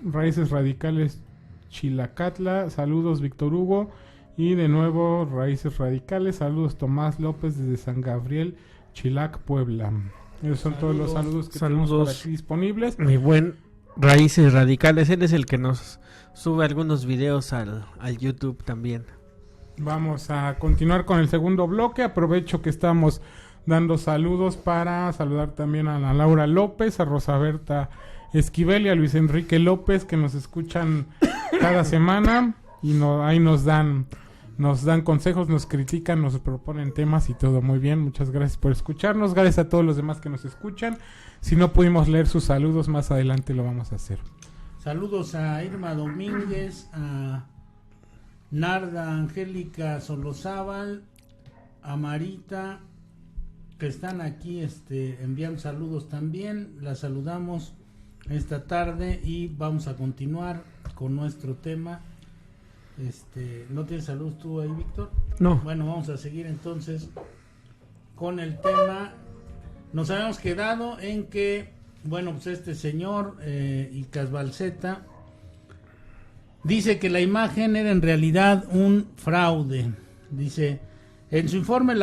Raíces Radicales Chilacatla, saludos, Víctor Hugo. Y de nuevo, Raíces Radicales, saludos, Tomás López desde San Gabriel, Chilac, Puebla. Esos son todos los saludos que tenemos por aquí disponibles. Mi buen Raíces Radicales, él es el que nos sube algunos videos al YouTube también. Vamos a continuar con el segundo bloque. Aprovecho que estamos dando saludos para saludar también a la Laura López, a Rosa Berta Esquivel y a Luis Enrique López, que nos escuchan cada semana y ahí nos dan consejos, nos critican, nos proponen temas y todo muy bien. Muchas gracias por escucharnos, gracias a todos los demás que nos escuchan. Si no pudimos leer sus saludos, más adelante lo vamos a hacer. Saludos a Irma Domínguez, a Narda Angélica Solozábal, a Marita, que están aquí enviando saludos también. Las saludamos esta tarde y vamos a continuar con nuestro tema. ¿No tienes saludos tú ahí, Víctor? No. Bueno, vamos a seguir entonces con el tema. Nos habíamos quedado en que, bueno, pues este señor Icas Balceta dice que la imagen era en realidad un fraude. Dice, en su informe al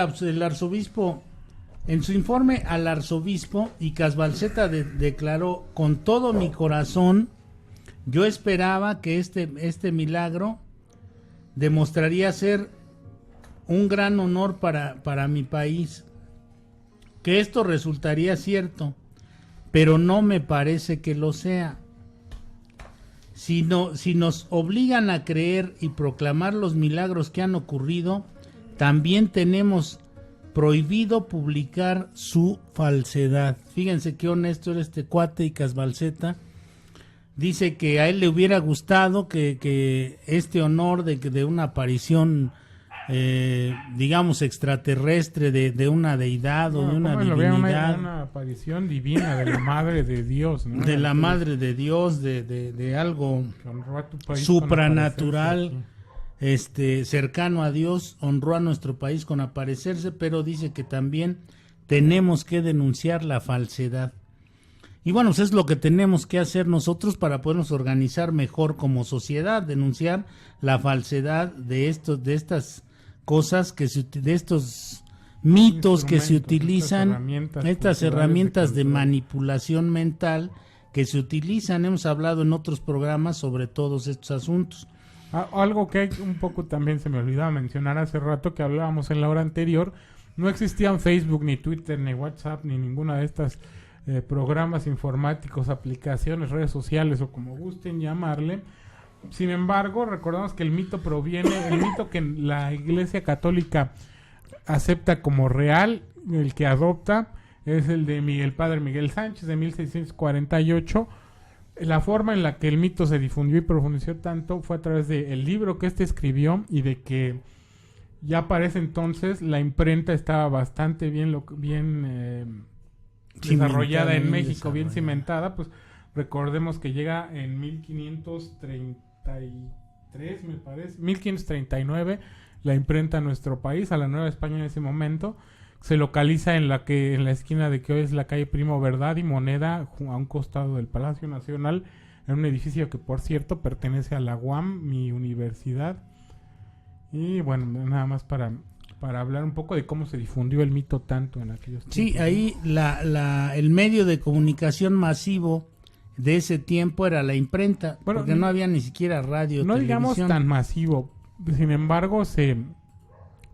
arzobispo, Icas Balceta declaró: con todo mi corazón, yo esperaba que este milagro demostraría ser un gran honor para mi país, que esto resultaría cierto, pero no me parece que lo sea. Si nos obligan a creer y proclamar los milagros que han ocurrido, también tenemos prohibido publicar su falsedad. Fíjense qué honesto era este cuate Icas Balceta. Dice que a él le hubiera gustado que este honor de una aparición, digamos, extraterrestre de una deidad o de una divinidad. Una aparición divina de la Madre de Dios, ¿no? De la Madre de Dios, de algo supranatural, cercano a Dios, honró a nuestro país con aparecerse, pero dice que también tenemos que denunciar la falsedad. Y bueno, pues es lo que tenemos que hacer nosotros para podernos organizar mejor como sociedad, denunciar la falsedad de estas cosas, de estos mitos que se utilizan, estas herramientas de manipulación mental que se utilizan. Hemos hablado en otros programas sobre todos estos asuntos. Algo que un poco también se me olvidaba mencionar hace rato, que hablábamos en la hora anterior, no existían Facebook, ni Twitter, ni WhatsApp, ni ninguna de estas programas informáticos, aplicaciones, redes sociales o como gusten llamarle. Sin embargo, recordamos que el mito que la Iglesia Católica acepta como real, el que adopta, es el de el padre Miguel Sánchez de 1648. La forma en la que el mito se difundió y profundizó tanto fue a través del libro que escribió, y de que ya para ese entonces la imprenta estaba bastante bien desarrollada en México, bien cimentada. Pues recordemos que llega en 1533, me parece, 1539, la imprenta a nuestro país, a la Nueva España en ese momento. Se localiza en la esquina de que hoy es la calle Primo Verdad y Moneda, a un costado del Palacio Nacional, en un edificio que, por cierto, pertenece a la UAM, mi universidad. Y bueno, nada más para hablar un poco de cómo se difundió el mito tanto en aquellos tiempos. Sí, ahí el medio de comunicación masivo de ese tiempo era la imprenta, porque no había ni siquiera radio, no televisión. Digamos tan masivo, sin embargo,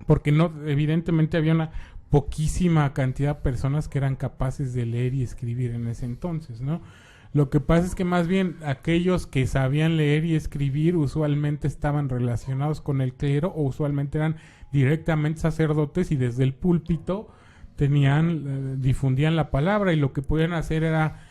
porque evidentemente había una poquísima cantidad de personas que eran capaces de leer y escribir en ese entonces, ¿no? Lo que pasa es que más bien aquellos que sabían leer y escribir usualmente estaban relacionados con el clero, o usualmente eran directamente sacerdotes, y desde el púlpito difundían la palabra, y lo que podían hacer era,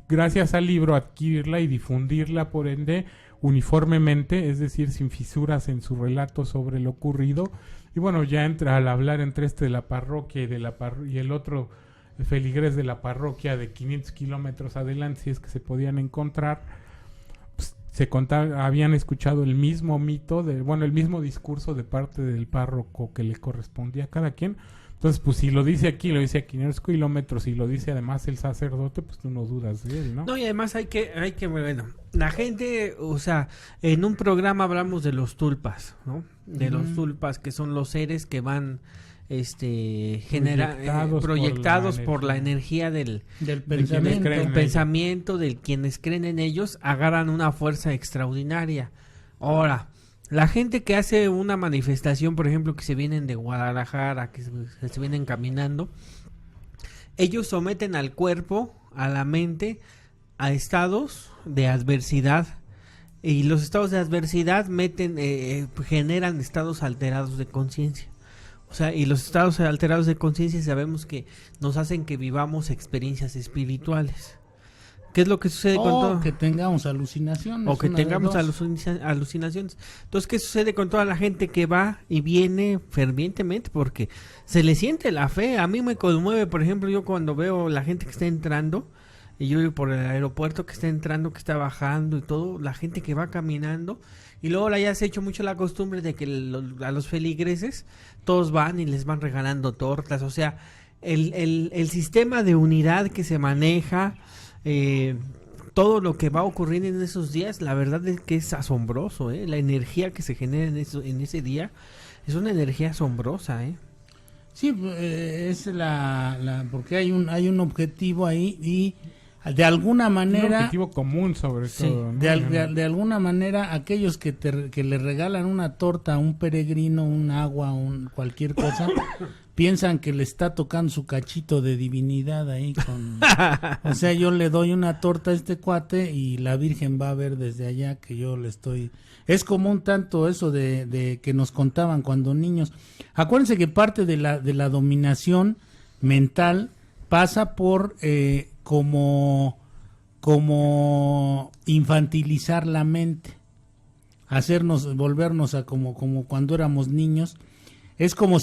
gracias al libro, adquirirla y difundirla, por ende, uniformemente, es decir, sin fisuras en su relato sobre lo ocurrido. Y bueno, ya al hablar entre de la parroquia y el otro feligrés de la parroquia de 500 kilómetros adelante, si es que se podían encontrar, pues, habían escuchado el mismo mito, el mismo discurso de parte del párroco que le correspondía a cada quien. Entonces, pues si lo dice aquí, lo dice a 500 kilómetros, y lo dice además el sacerdote, pues tú no dudas de él, ¿no? No, y además hay que, bueno, la gente, o sea, en un programa hablamos de los tulpas, ¿no? De los tulpas, que son los seres que van proyectados por la energía del pensamiento, de quienes creen en ellos, agarran una fuerza extraordinaria. Ahora, la gente que hace una manifestación, por ejemplo, que se vienen de Guadalajara, que se vienen caminando, ellos someten al cuerpo, a la mente, a estados de adversidad. Y los estados de adversidad generan estados alterados de conciencia. O sea, y los estados alterados de conciencia sabemos que nos hacen que vivamos experiencias espirituales. ¿Qué es lo que sucede con todo? O que tengamos alucinaciones. O que tengamos alucinaciones. Entonces, ¿qué sucede con toda la gente que va y viene fervientemente? Porque se le siente la fe. A mí me conmueve, por ejemplo, yo cuando veo la gente que está entrando, y yo voy por el aeropuerto que está entrando, que está bajando y todo, la gente que va caminando, y luego ya se ha hecho mucho la costumbre de que a los feligreses todos van y les van regalando tortas. O sea, el sistema de unidad que se maneja, todo lo que va ocurriendo en esos días, la verdad es que es asombroso, la energía que se genera en ese día es una energía asombrosa. Sí, es porque hay un objetivo ahí y de alguna manera un objetivo común sobre todo, ¿no? de alguna manera aquellos que le regalan una torta a un peregrino, un agua, cualquier cosa piensan que le está tocando su cachito de divinidad ahí o sea, yo le doy una torta a este cuate y la Virgen va a ver desde allá que yo le estoy. Es como un tanto eso de que nos contaban cuando niños. Acuérdense que parte de la dominación mental pasa por como infantilizar la mente, volvernos a como cuando éramos niños. Es como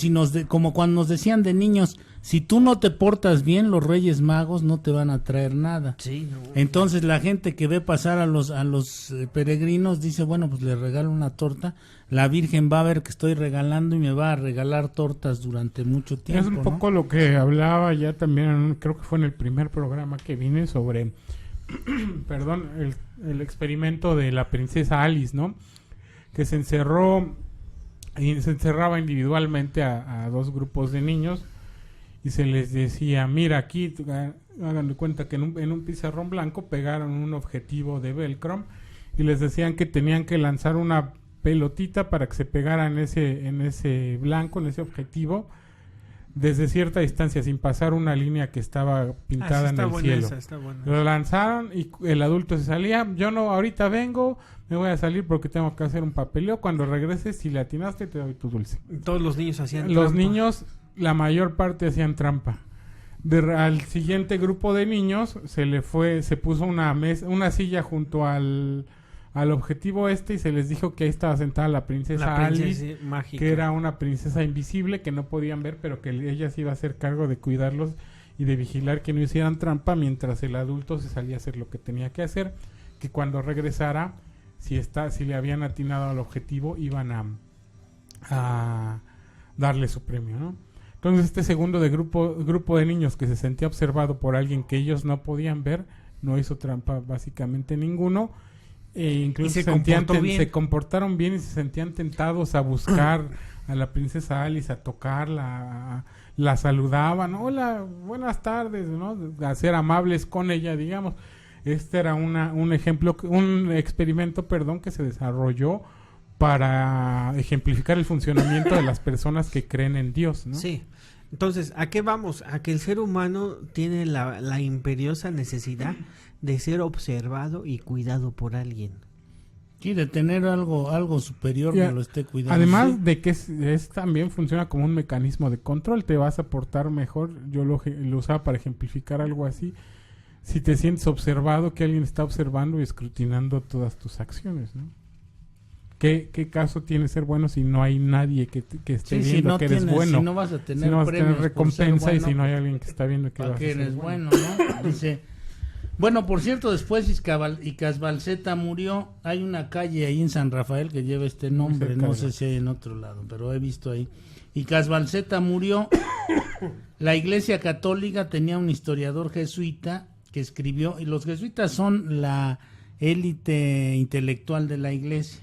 como cuando nos decían de niños, si tú no te portas bien, los Reyes Magos no te van a traer nada. Sí, no. Entonces la gente que ve pasar a los peregrinos dice, bueno, pues le regalo una torta, la Virgen va a ver que estoy regalando y me va a regalar tortas durante mucho tiempo. Es un poco lo que hablaba ya también, creo que fue en el primer programa que vine sobre, perdón, el experimento de la princesa Alice, ¿no? Que se encerraba individualmente a dos grupos de niños y se les decía, mira aquí, hagan de cuenta que en un pizarrón blanco pegaron un objetivo de velcro y les decían que tenían que lanzar una pelotita para que se pegara en ese blanco, en ese objetivo, desde cierta distancia, sin pasar una línea que estaba pintada en el cielo. Lo lanzaron y el adulto se salía, yo no, ahorita vengo, me voy a salir porque tengo que hacer un papeleo, cuando regreses, si le atinaste, te doy tu dulce. Todos los niños hacían trampa. Los niños, la mayor parte hacían trampa. Al siguiente grupo de niños se puso una silla junto al objetivo y se les dijo que ahí estaba sentada la princesa Alice, mágica, que era una princesa invisible que no podían ver, pero que ella se iba a hacer cargo de cuidarlos y de vigilar que no hicieran trampa mientras el adulto se salía a hacer lo que tenía que hacer, que cuando regresara, si le habían atinado al objetivo, iban a darle su premio, ¿no? Entonces este segundo grupo de niños que se sentía observado por alguien que ellos no podían ver, no hizo trampa básicamente ninguno, e incluso se comportaron bien y se sentían tentados a buscar a la princesa Alice, a tocarla, la saludaban, hola, buenas tardes, ¿no? A ser amables con ella, digamos. Este era un experimento, que se desarrolló para ejemplificar el funcionamiento de las personas que creen en Dios, ¿no? Sí. Entonces, ¿a qué vamos? A que el ser humano tiene la imperiosa necesidad de ser observado y cuidado por alguien. Sí, de tener algo superior que lo esté cuidando. Además de que también funciona como un mecanismo de control, te vas a portar mejor. Yo lo usaba para ejemplificar algo así. Si te sientes observado, que alguien está observando y escrutinando todas tus acciones, ¿no? ¿Qué caso tiene ser bueno si no hay nadie que esté viendo que eres bueno? Si no vas a tener recompensa y si no hay alguien que está viendo que vas a eres bueno, ¿no? Dice, bueno, por cierto, después Icazbalceta murió. Hay una calle ahí en San Rafael que lleva este nombre, no sé si hay en otro lado, pero he visto ahí. Icazbalceta murió. La Iglesia Católica tenía un historiador jesuita que escribió, y los jesuitas son la élite intelectual de la Iglesia.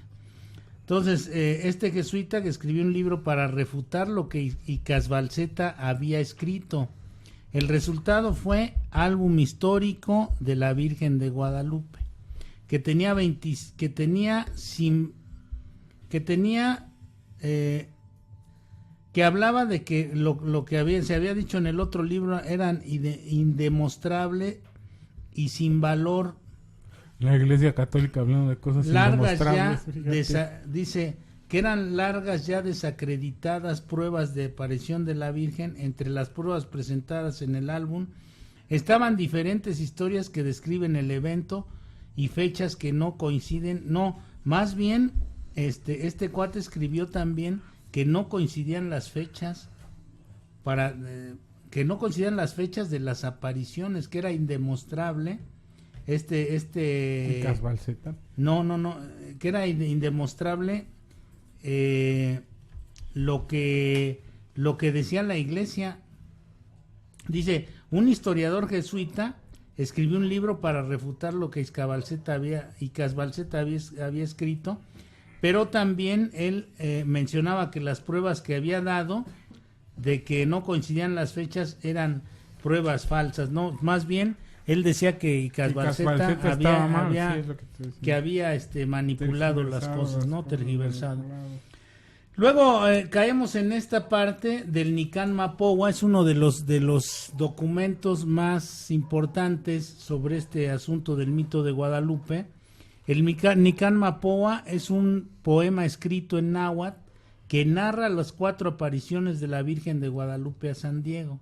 Entonces, este jesuita que escribió un libro para refutar lo que Icazbalceta había escrito. El resultado fue Álbum Histórico de la Virgen de Guadalupe, que tenía que hablaba de que lo que se había dicho en el otro libro eran indemostrable y sin valor. La Iglesia Católica hablando de cosas largas ya, indemostrables. dice que eran largas ya desacreditadas pruebas de aparición de la Virgen. Entre las pruebas presentadas en el álbum estaban diferentes historias que describen el evento y fechas que no coinciden. No, más bien este cuate escribió también que no coincidían las fechas que no coincidían las fechas de las apariciones, que era indemostrable Casbalceta. no, que era indemostrable lo que decía la Iglesia. Dice, un historiador jesuita escribió un libro para refutar lo que Casbalceta había escrito, pero también él mencionaba que las pruebas que había dado de que no coincidían las fechas eran pruebas falsas. No, más bien él decía que Casbalceta había manipulado las cosas, ¿no? Tergiversado. Luego caemos en esta parte del Nican Mapowa. Es uno de los documentos más importantes sobre este asunto del mito de Guadalupe. El Nican Mapowa es un poema escrito en náhuatl que narra las 4 apariciones de la Virgen de Guadalupe a San Diego.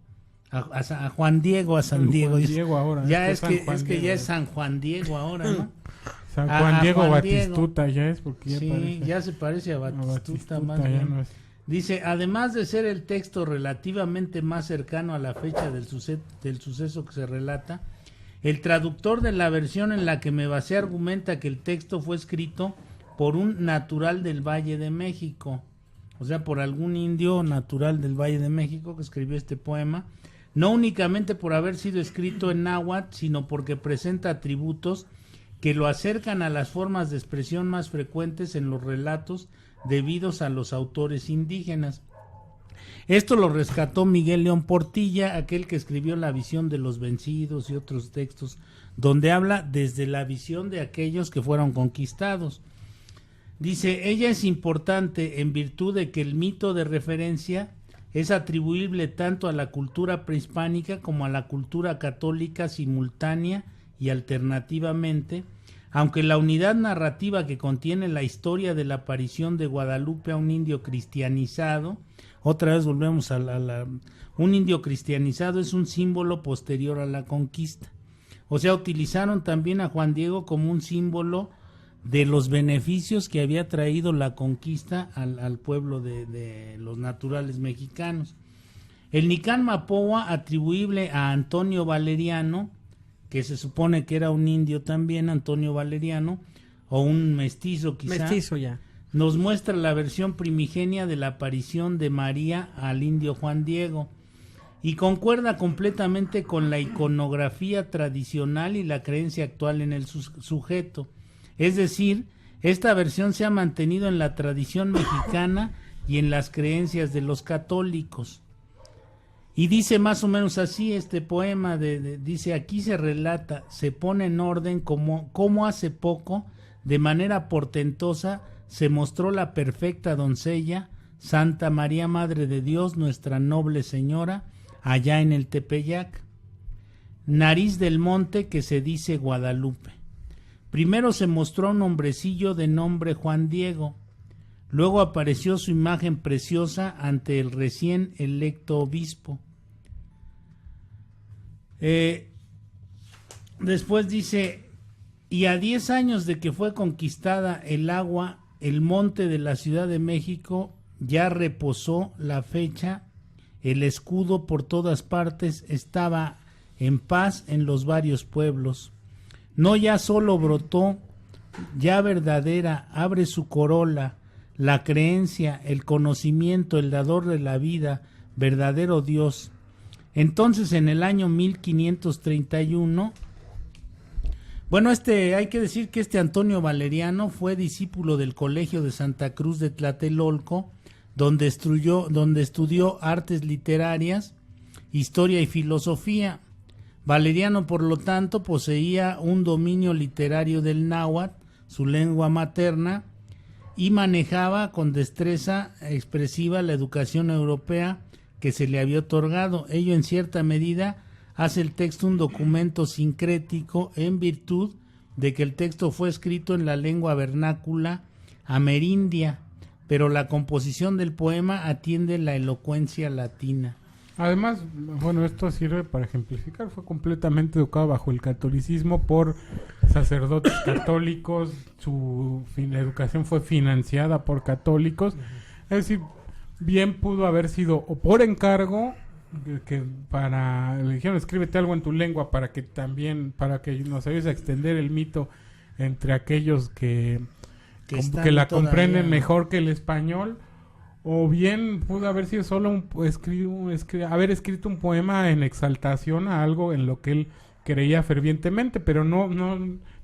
A Juan Diego, a San Diego. Juan Diego ahora. Ya es que ya es San Juan Diego ahora, ¿no? San Juan Diego Batistuta ya es, porque ya sí, ya se parece a Batistuta más bien. No es. Dice, además de ser el texto relativamente más cercano a la fecha del suceso que se relata, el traductor de la versión en la que me basé argumenta que el texto fue escrito por un natural del Valle de México, o sea, por algún indio natural del Valle de México que escribió este poema, no únicamente por haber sido escrito en náhuatl, sino porque presenta atributos que lo acercan a las formas de expresión más frecuentes en los relatos debidos a los autores indígenas. Esto lo rescató Miguel León Portilla, aquel que escribió La visión de los vencidos y otros textos, donde habla desde la visión de aquellos que fueron conquistados. Dice, ella es importante en virtud de que el mito de referencia es atribuible tanto a la cultura prehispánica como a la cultura católica simultánea y alternativamente, aunque la unidad narrativa que contiene la historia de la aparición de Guadalupe a un indio cristianizado, otra vez volvemos un indio cristianizado es un símbolo posterior a la conquista. O sea, utilizaron también a Juan Diego como un símbolo de los beneficios que había traído la conquista al pueblo de los naturales mexicanos. El Nican Mapowa, atribuible a Antonio Valeriano, que se supone que era un indio también, Antonio Valeriano, o un mestizo quizá. Mestizo ya. Nos muestra la versión primigenia de la aparición de María al indio Juan Diego y concuerda completamente con la iconografía tradicional y la creencia actual en el sujeto. Es decir, esta versión se ha mantenido en la tradición mexicana y en las creencias de los católicos. Y dice más o menos así este poema, dice, aquí se relata, se pone en orden como hace poco, de manera portentosa, se mostró la perfecta doncella, Santa María Madre de Dios, nuestra noble señora, allá en el Tepeyac, nariz del monte que se dice Guadalupe. Primero se mostró un hombrecillo de nombre Juan Diego, luego apareció su imagen preciosa ante el recién electo obispo. Después dice, y a 10 años de que fue conquistada el agua, el monte de la Ciudad de México, ya reposó la fecha, el escudo por todas partes estaba en paz en los varios pueblos. No ya solo brotó, ya verdadera, abre su corola, la creencia, el conocimiento, el dador de la vida, verdadero Dios. Entonces en el año 1531, bueno, hay que decir que Antonio Valeriano fue discípulo del Colegio de Santa Cruz de Tlatelolco, donde estudió artes literarias, historia y filosofía. Valeriano, por lo tanto, poseía un dominio literario del náhuatl, su lengua materna, y manejaba con destreza expresiva la educación europea que se le había otorgado. Ello en cierta medida hace el texto un documento sincrético en virtud de que el texto fue escrito en la lengua vernácula amerindia, pero la composición del poema atiende la elocuencia latina. Además, bueno, esto sirve para ejemplificar, fue completamente educado bajo el catolicismo por sacerdotes católicos, su educación fue financiada por católicos, es decir, bien pudo haber sido o por encargo, que le dijeron escríbete algo en tu lengua para que nos ayudes a extender el mito entre aquellos que la comprenden mejor que el español, o bien pudo haber sido solo haber escrito un poema en exaltación a algo en lo que él creía fervientemente, pero no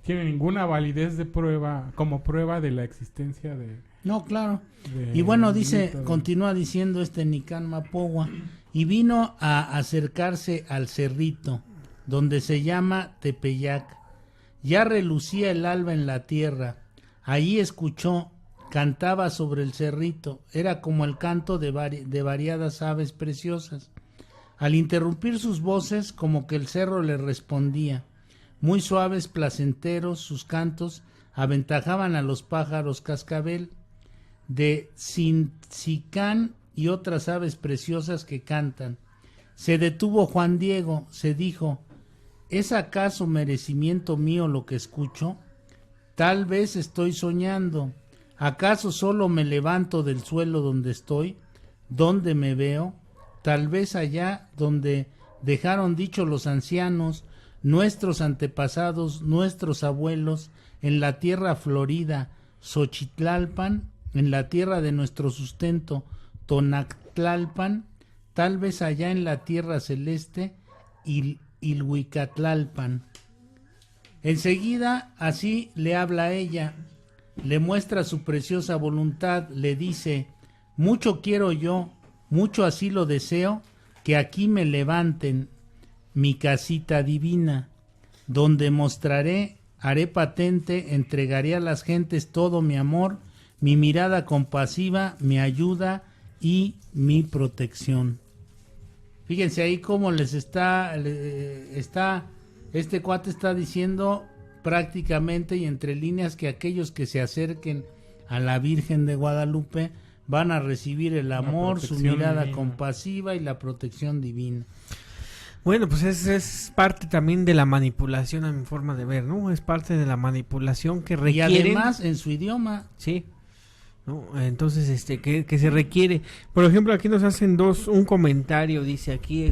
tiene ninguna validez de prueba como prueba de la existencia de... No, claro. Y bueno, continúa diciendo Nicán Mapogua, y vino a acercarse al cerrito, donde se llama Tepeyac. Ya relucía el alba en la tierra. Allí escuchó, cantaba sobre el cerrito, era como el canto de variadas aves preciosas. Al interrumpir sus voces, como que el cerro le respondía. Muy suaves, placenteros, sus cantos aventajaban a los pájaros cascabel, de cincicán y otras aves preciosas que cantan. Se detuvo Juan Diego, se dijo, ¿es acaso merecimiento mío lo que escucho? Tal vez estoy soñando. ¿Acaso solo me levanto del suelo donde estoy, donde me veo? Tal vez allá donde dejaron dicho los ancianos, nuestros antepasados, nuestros abuelos, en la tierra florida, Xochitlalpan, en la tierra de nuestro sustento, Tonactlalpan, tal vez allá en la tierra celeste, Ilhuicatlalpan. Enseguida así le habla a ella, le muestra su preciosa voluntad, le dice, mucho quiero yo, mucho así lo deseo, que aquí me levanten mi casita divina, donde mostraré, haré patente, entregaré a las gentes todo mi amor, mi mirada compasiva, mi ayuda y mi protección. Fíjense ahí cómo les este cuate está diciendo prácticamente y entre líneas que aquellos que se acerquen a la Virgen de Guadalupe van a recibir el amor, su mirada divina, compasiva y la protección divina. Bueno, pues es parte también de la manipulación a mi forma de ver, ¿no? Es parte de la manipulación que requieren. Y además en su idioma. Sí. ¿No? Entonces, que se requiere. Por ejemplo, aquí nos hacen un comentario, dice aquí,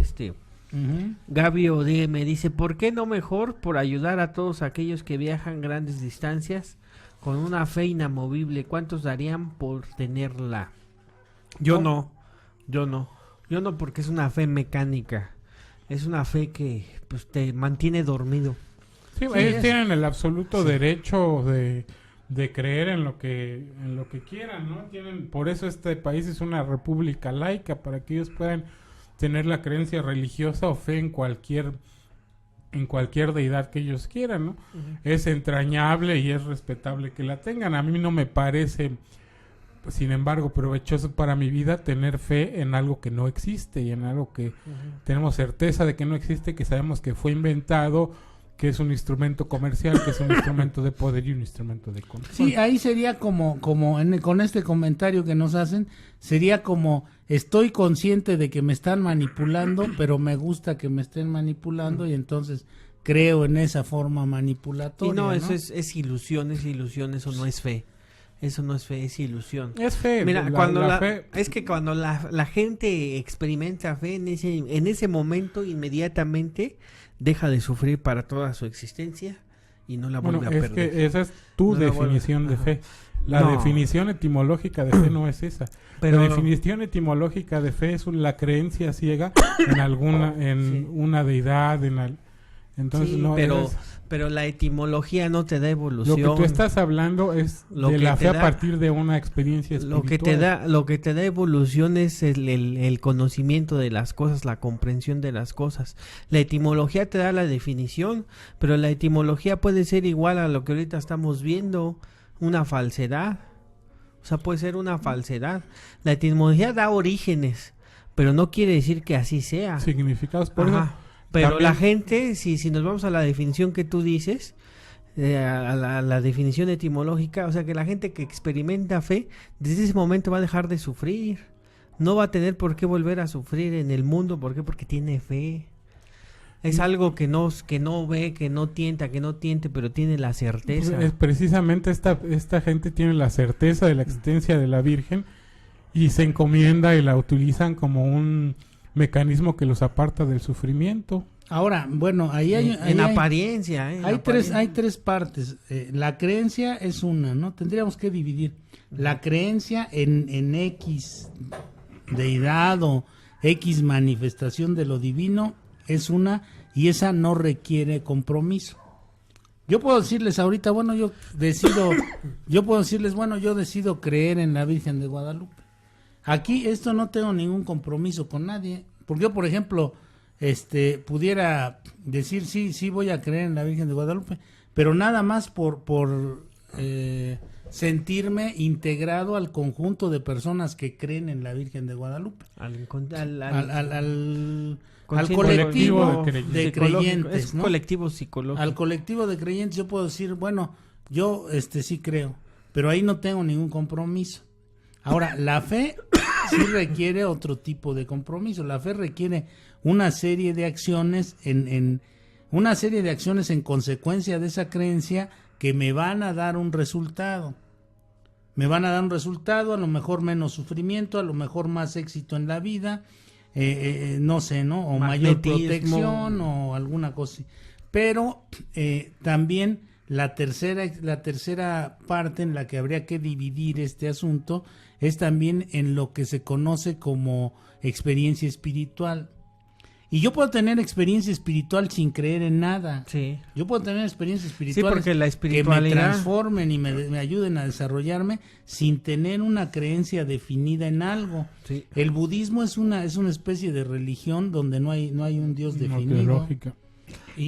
Gaby Ode me dice, ¿por qué no mejor por ayudar a todos aquellos que viajan grandes distancias con una fe inamovible? ¿Cuántos darían por tenerla? Yo no, porque es una fe mecánica, es una fe que pues te mantiene dormido. Sí, ellos tienen el absoluto derecho de creer en lo que quieran, ¿no? Por eso este país es una república laica, para que ellos puedan tener la creencia religiosa o fe en cualquier deidad que ellos quieran, ¿no? Uh-huh. Es entrañable y es respetable que la tengan. A mí no me parece, sin embargo, provechoso para mi vida tener fe en algo que no existe y en algo que tenemos certeza de que no existe, que sabemos que fue inventado, que es un instrumento comercial, que es un instrumento de poder y un instrumento de control. Sí, ahí sería con este comentario que nos hacen, sería como, estoy consciente de que me están manipulando, pero me gusta que me estén manipulando y entonces creo en esa forma manipulatoria. Y no, eso es ilusión, eso no es fe. Eso no es fe, es ilusión. Es fe. Mira, cuando la gente experimenta fe en ese momento, inmediatamente deja de sufrir para toda su existencia y no la vuelve a perder. Que esa es tu definición de fe. La definición etimológica de fe no es esa. Pero la definición etimológica de fe es la creencia ciega en una deidad, entonces sí, pero la etimología no te da evolución. Lo que tú estás hablando es de la fe a partir de una experiencia espiritual. Lo que te da evolución es el conocimiento de las cosas, la comprensión de las cosas. La etimología te da la definición, pero la etimología puede ser igual a lo que ahorita estamos viendo, una falsedad, O sea, puede ser una falsedad. La etimología da orígenes, pero no quiere decir que así sea. Significados, por Ajá. eso. Pero También, la gente, si nos vamos a la definición que tú dices, a la definición etimológica, o sea, que la gente que experimenta fe, desde ese momento va a dejar de sufrir. No va a tener por qué volver a sufrir en el mundo. ¿Por qué? Porque tiene fe. Es algo que no ve, que no tiente, pero tiene la certeza. es precisamente esta gente tiene la certeza de la existencia de la Virgen y se encomienda y la utilizan como un mecanismo que los aparta del sufrimiento. Ahora, bueno, ahí hay... En apariencia, ¿eh? Hay tres partes. La creencia es una, ¿no? Tendríamos que dividir. La creencia en X deidad o X manifestación de lo divino es una, y esa no requiere compromiso. Yo puedo decirles ahorita, bueno, yo decido creer en la Virgen de Guadalupe. Aquí esto no tengo ningún compromiso con nadie. Porque yo, por ejemplo, pudiera decir sí voy a creer en la Virgen de Guadalupe, pero nada más por sentirme integrado al conjunto de personas que creen en la Virgen de Guadalupe. Al colectivo de creyentes, ¿no? Colectivo psicológico. Al colectivo de creyentes yo puedo decir, bueno, yo sí creo, pero ahí no tengo ningún compromiso. Ahora, la fe sí requiere otro tipo de compromiso. La fe requiere una serie de acciones en consecuencia de esa creencia que me van a dar un resultado. Me van a dar un resultado, a lo mejor menos sufrimiento, a lo mejor más éxito en la vida, no sé, ¿no? O mayor protección o alguna cosa. Pero también la tercera parte en la que habría que dividir este asunto es también en lo que se conoce como experiencia espiritual. Y yo puedo tener experiencia espiritual sin creer en nada. Sí. Yo puedo tener experiencias espirituales porque la espiritualidad... que me transformen y me ayuden a desarrollarme sin tener una creencia definida en algo. Sí. El budismo es una especie de religión donde no hay un Dios definido. Teológica.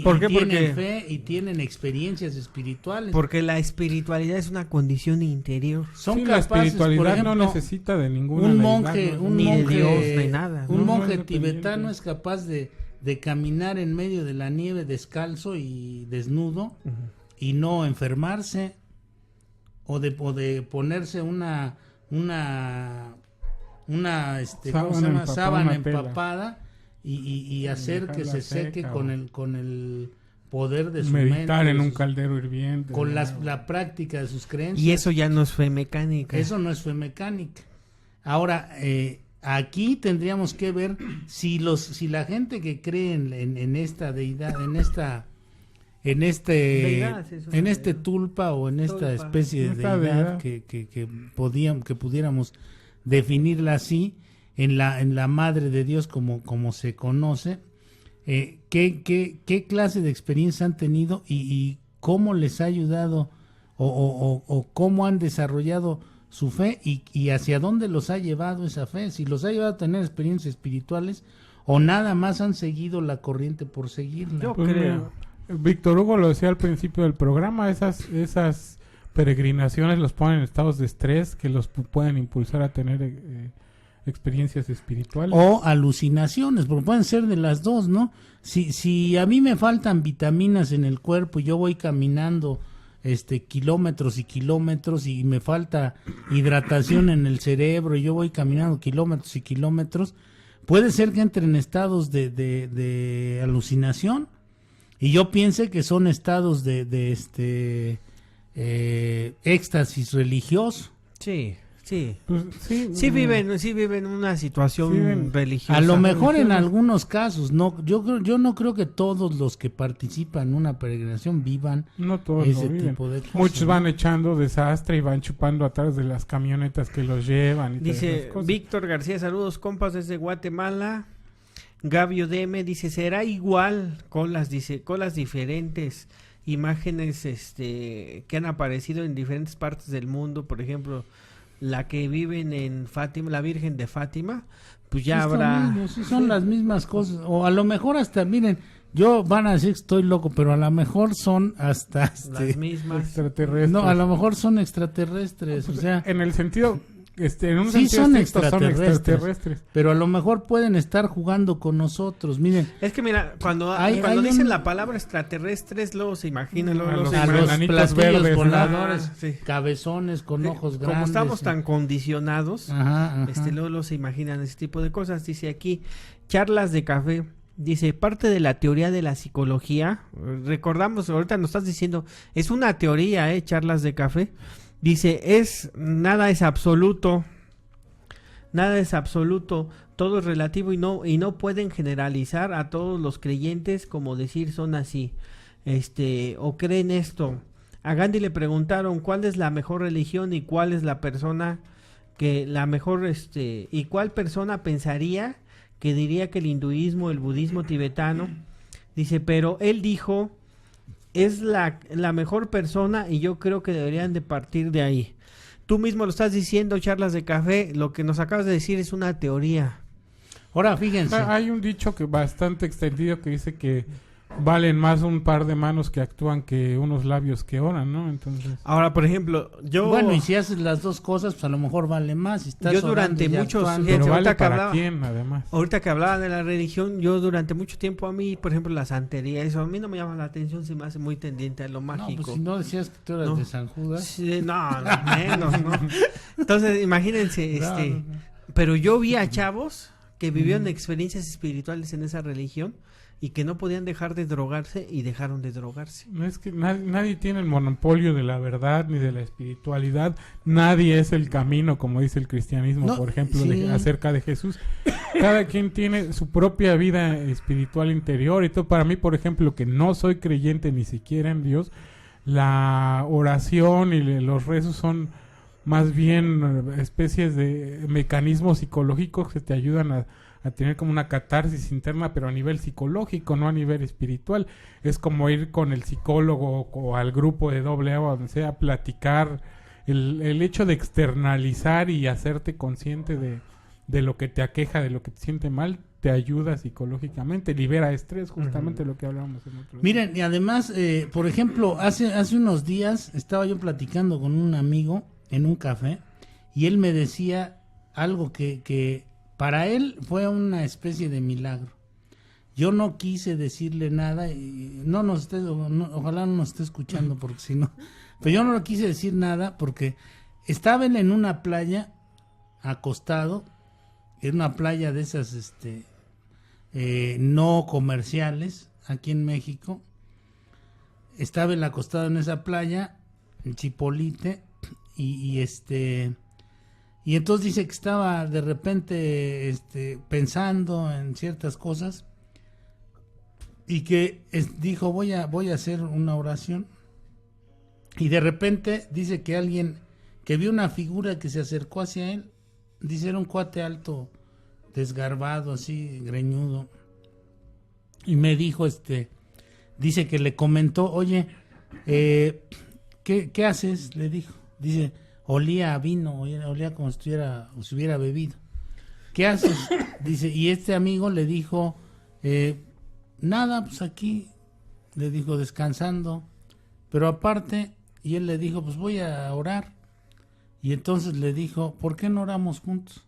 ¿Por qué? Tienen fe y tienen experiencias espirituales. Porque la espiritualidad es una condición interior. Son Sí, capaces, la espiritualidad por ejemplo, no necesita de ninguna un deidad, monje, ¿no? un Ni de monje, Dios, de nada, un ¿no? monje No es tibetano dependiente. es capaz de caminar en medio de la nieve descalzo y desnudo y no enfermarse, o de ponerse una sábana empapada y hacer que se seque con el poder de su meditar mente, en un caldero hirviente. con la práctica de sus creencias. Y eso ya no es fe mecánica. Eso no es fe mecánica. Ahora, aquí tendríamos que ver si la gente que cree en esta deidad, en este tulpa o en esta especie de deidad que pudiéramos definirla así, en la madre de Dios como se conoce, qué clase de experiencia han tenido y cómo les ha ayudado o cómo han desarrollado su fe y hacia dónde los ha llevado esa fe, si los ha llevado a tener experiencias espirituales o nada más han seguido la corriente por seguirla. Yo Pues creo. mira, Víctor Hugo lo decía al principio del programa, esas peregrinaciones los ponen en estados de estrés que los pueden impulsar a tener experiencias espirituales. O alucinaciones, porque pueden ser de las dos, ¿no? Si a mí me faltan vitaminas en el cuerpo y yo voy caminando kilómetros y kilómetros y me falta hidratación en el cerebro y yo voy caminando kilómetros y kilómetros, puede ser que entre en estados de alucinación y yo piense que son estados de éxtasis religioso. Sí. Pues, Sí viven una situación religiosa. A lo mejor en algunos casos, yo no creo que todos los que participan en una peregrinación vivan no todos ese lo viven. tipo de cosas. Muchos ¿no? van echando desastre y van chupando atrás de las camionetas que los llevan. Y todas Dice esas cosas. Víctor García, saludos compas desde Guatemala. Gabio DM dice, será igual con las diferentes imágenes que han aparecido en diferentes partes del mundo, por ejemplo, la que viven en Fátima, la Virgen de Fátima, pues ya Sí, habrá... sí, son las mismas cosas, o a lo mejor hasta, miren, Yo van a decir que estoy loco, pero a lo mejor son hasta Las mismas. extraterrestres. no, a lo mejor son extraterrestres, o sea, En el sentido, en un sí sentido son estricto son extraterrestres. extraterrestres. pero a lo mejor pueden estar jugando con nosotros. Miren, Es que mira, cuando Hay dicen un- la palabra extraterrestres, luego se imaginan, luego A se los a imaginan- los enanitos platillos verdes, ¿no? voladores, Ah, sí. cabezones con ojos grandes. Como estamos tan condicionados, Ajá, ajá. luego se imaginan ese tipo de cosas. Dice aquí, charlas de café. Dice, parte de la teoría de la psicología, recordamos, ahorita nos estás diciendo, es una teoría, charlas de café. Dice, nada es absoluto, todo es relativo y no pueden generalizar a todos los creyentes como decir son así, o creen esto. A Gandhi le preguntaron cuál es la mejor religión y cuál es la persona que la mejor, y cuál persona pensaría que diría que el hinduismo, el budismo tibetano. Dice, pero él dijo, es la mejor persona y yo creo que deberían de partir de ahí. Tú mismo lo estás diciendo, charlas de café, lo que nos acabas de decir es una teoría. Ahora fíjense, Hay un dicho que bastante extendido que dice que valen más un par de manos que actúan que unos labios que oran, ¿no? Entonces, Ahora, por ejemplo, bueno, y si haces las dos cosas, pues a lo mejor vale más. Si estás Yo durante orando y muchos- actuando. Fíjate, pero ahorita vale que para hablaba- quién, además. ahorita que hablaba de la religión, yo durante mucho tiempo a mí, por ejemplo, la santería, eso a mí no me llama la atención, se me hace muy tendiente a lo No, mágico. pues si no decías que tú eras No. de San Judas. Sí, no, menos, ¿no? Entonces, imagínense, No. pero yo vi a chavos que vivieron experiencias espirituales en esa religión y que no podían dejar de drogarse y dejaron de drogarse. No es que nadie tiene el monopolio de la verdad ni de la espiritualidad. Nadie es el camino, como dice el cristianismo, No, por ejemplo, sí. acerca de Jesús. Cada quien tiene su propia vida espiritual interior. Y todo, para mí, por ejemplo, que no soy creyente ni siquiera en Dios, la oración y los rezos son más bien especies de mecanismos psicológicos que te ayudan a tener como una catarsis interna, pero a nivel psicológico, no a nivel espiritual. Es como ir con el psicólogo o al grupo de AA o donde sea, platicar. El hecho de externalizar y hacerte consciente de lo que te aqueja, de lo que te siente mal, te ayuda psicológicamente, libera estrés, justamente lo que hablábamos en otro. Miren, y además, por ejemplo, hace unos días estaba yo platicando con un amigo en un café y él me decía algo que para él fue una especie de milagro. Yo no quise decirle nada y ojalá no nos esté escuchando porque si no, pero yo no le quise decir nada porque estaba él en una playa acostado, en una playa de esas no comerciales aquí en México. Estaba él acostado en esa playa en Chipolite y entonces dice que estaba de repente pensando en ciertas cosas y que dijo voy a hacer una oración y de repente dice que alguien que vio una figura que se acercó hacia él, dice era un cuate alto, desgarbado, así, greñudo, y me dijo dice que le comentó, oye, ¿qué haces? Le dijo, dice, olía a vino, olía como si hubiera bebido. ¿Qué haces? Dice, y este amigo le dijo, nada, pues aquí, le dijo, descansando, pero aparte, y él le dijo, pues voy a orar, y entonces le dijo, ¿por qué no oramos juntos?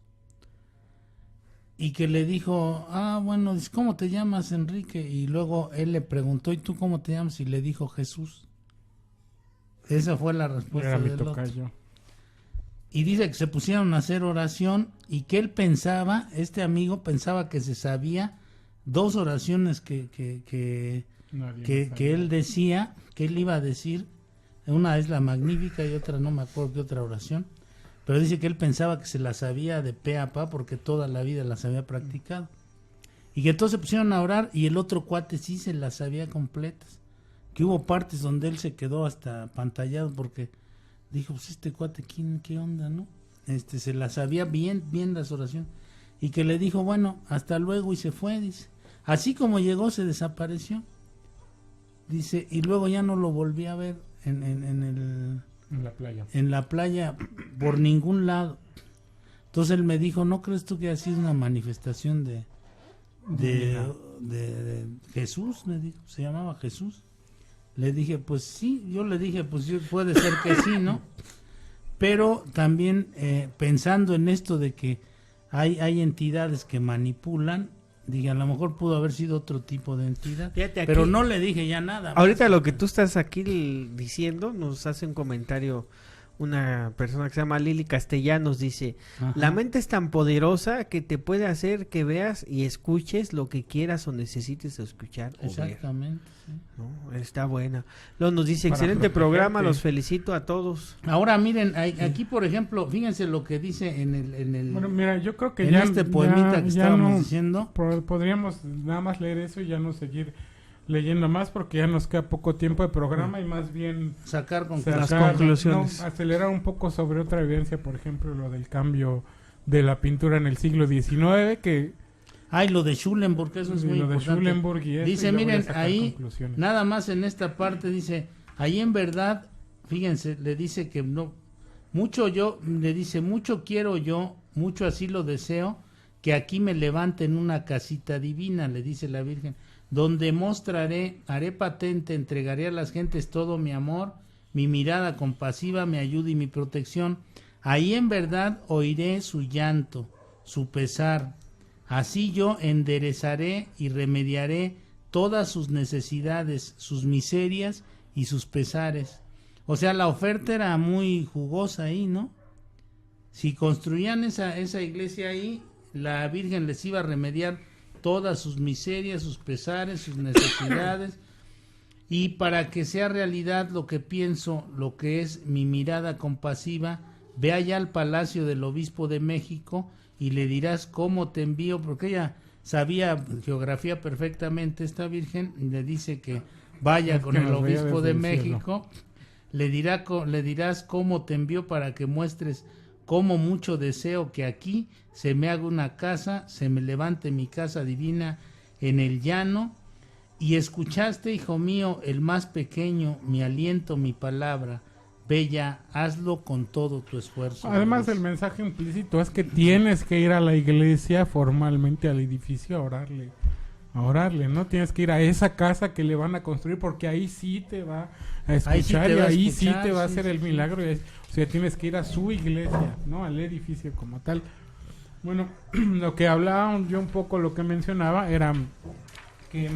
Y que le dijo, bueno, dice, ¿cómo te llamas, Enrique? Y luego él le preguntó, ¿y tú cómo te llamas? Y le dijo, Jesús. Esa fue la respuesta del otro. Y dice que se pusieron a hacer oración y que él pensaba, este amigo pensaba que se sabía 2 oraciones que él decía, que él iba a decir. Una es la Magnífica y otra no me acuerdo qué otra oración. Pero dice que él pensaba que se la sabía de pe a pa porque toda la vida las había practicado. Y que entonces se pusieron a orar y el otro cuate sí se las sabía completas. Que hubo partes donde él se quedó hasta pantallado porque dijo, pues este cuate, ¿qué onda, no? Se las sabía bien las oraciones. Y que le dijo, bueno, hasta luego y se fue, dice. Así como llegó se desapareció. Dice, y luego ya no lo volví a ver en la playa por ningún lado. Entonces él me dijo, ¿no crees tú que ha sido una manifestación de Jesús, le digo, se llamaba Jesús. Le dije, pues sí, yo le dije, pues sí, puede ser que sí, ¿no? Pero también pensando en esto de que hay entidades que manipulan, dije, a lo mejor pudo haber sido otro tipo de entidad. Fíjate, aquí, pero no le dije ya nada. Ahorita lo que tú estás aquí diciendo, nos hace un comentario una persona que se llama Lili Castellanos, dice, ajá, la mente es tan poderosa que te puede hacer que veas y escuches lo que quieras o necesites escuchar. Exactamente. Sí. No, está buena. Luego nos dice, excelente programa, los felicito a todos. Ahora miren, aquí por ejemplo, fíjense lo que dice en el bueno, mira, yo creo que en ya este poemita que estábamos diciendo. Podríamos nada más leer eso y ya no seguir leyendo más porque ya nos queda poco tiempo de programa y más bien sacar las conclusiones. No, acelerar un poco sobre otra evidencia, por ejemplo, lo del cambio de la pintura en el siglo XIX, que lo de Schulenburg, eso es muy importante. Schulenburg y eso, dice, y miren, ahí, nada más en esta parte dice, ahí en verdad, fíjense, le dice que no, le dice, mucho quiero yo, mucho así lo deseo, que aquí me levanten una casita divina, le dice la Virgen, donde haré patente, entregaré a las gentes todo mi amor, mi mirada compasiva, mi ayuda y mi protección. Ahí en verdad oiré su llanto, su pesar. Así yo enderezaré y remediaré todas sus necesidades, sus miserias y sus pesares. O sea, la oferta era muy jugosa ahí, ¿no? Si construían esa iglesia ahí, la Virgen les iba a remediar todas sus miserias, sus pesares, sus necesidades, y para que sea realidad lo que pienso, lo que es mi mirada compasiva, ve allá al palacio del obispo de México y le dirás cómo te envío, porque ella sabía geografía perfectamente, esta Virgen, y le dice que vaya con el obispo de México, le dirás cómo te envío para que muestres cómo mucho deseo que aquí se me haga una casa, se me levante mi casa divina en el llano, y escuchaste, hijo mío, el más pequeño, mi aliento, mi palabra, bella, hazlo con todo tu esfuerzo. Además, el mensaje implícito es que tienes que ir a la iglesia formalmente, al edificio, a orarle, ¿no? Tienes que ir a esa casa que le van a construir, porque ahí sí te va a escuchar, ahí sí te va a hacer el milagro. O sea, tienes que ir a su iglesia, ¿no? Al edificio como tal. Bueno, lo que hablaba yo un poco, lo que mencionaba, era que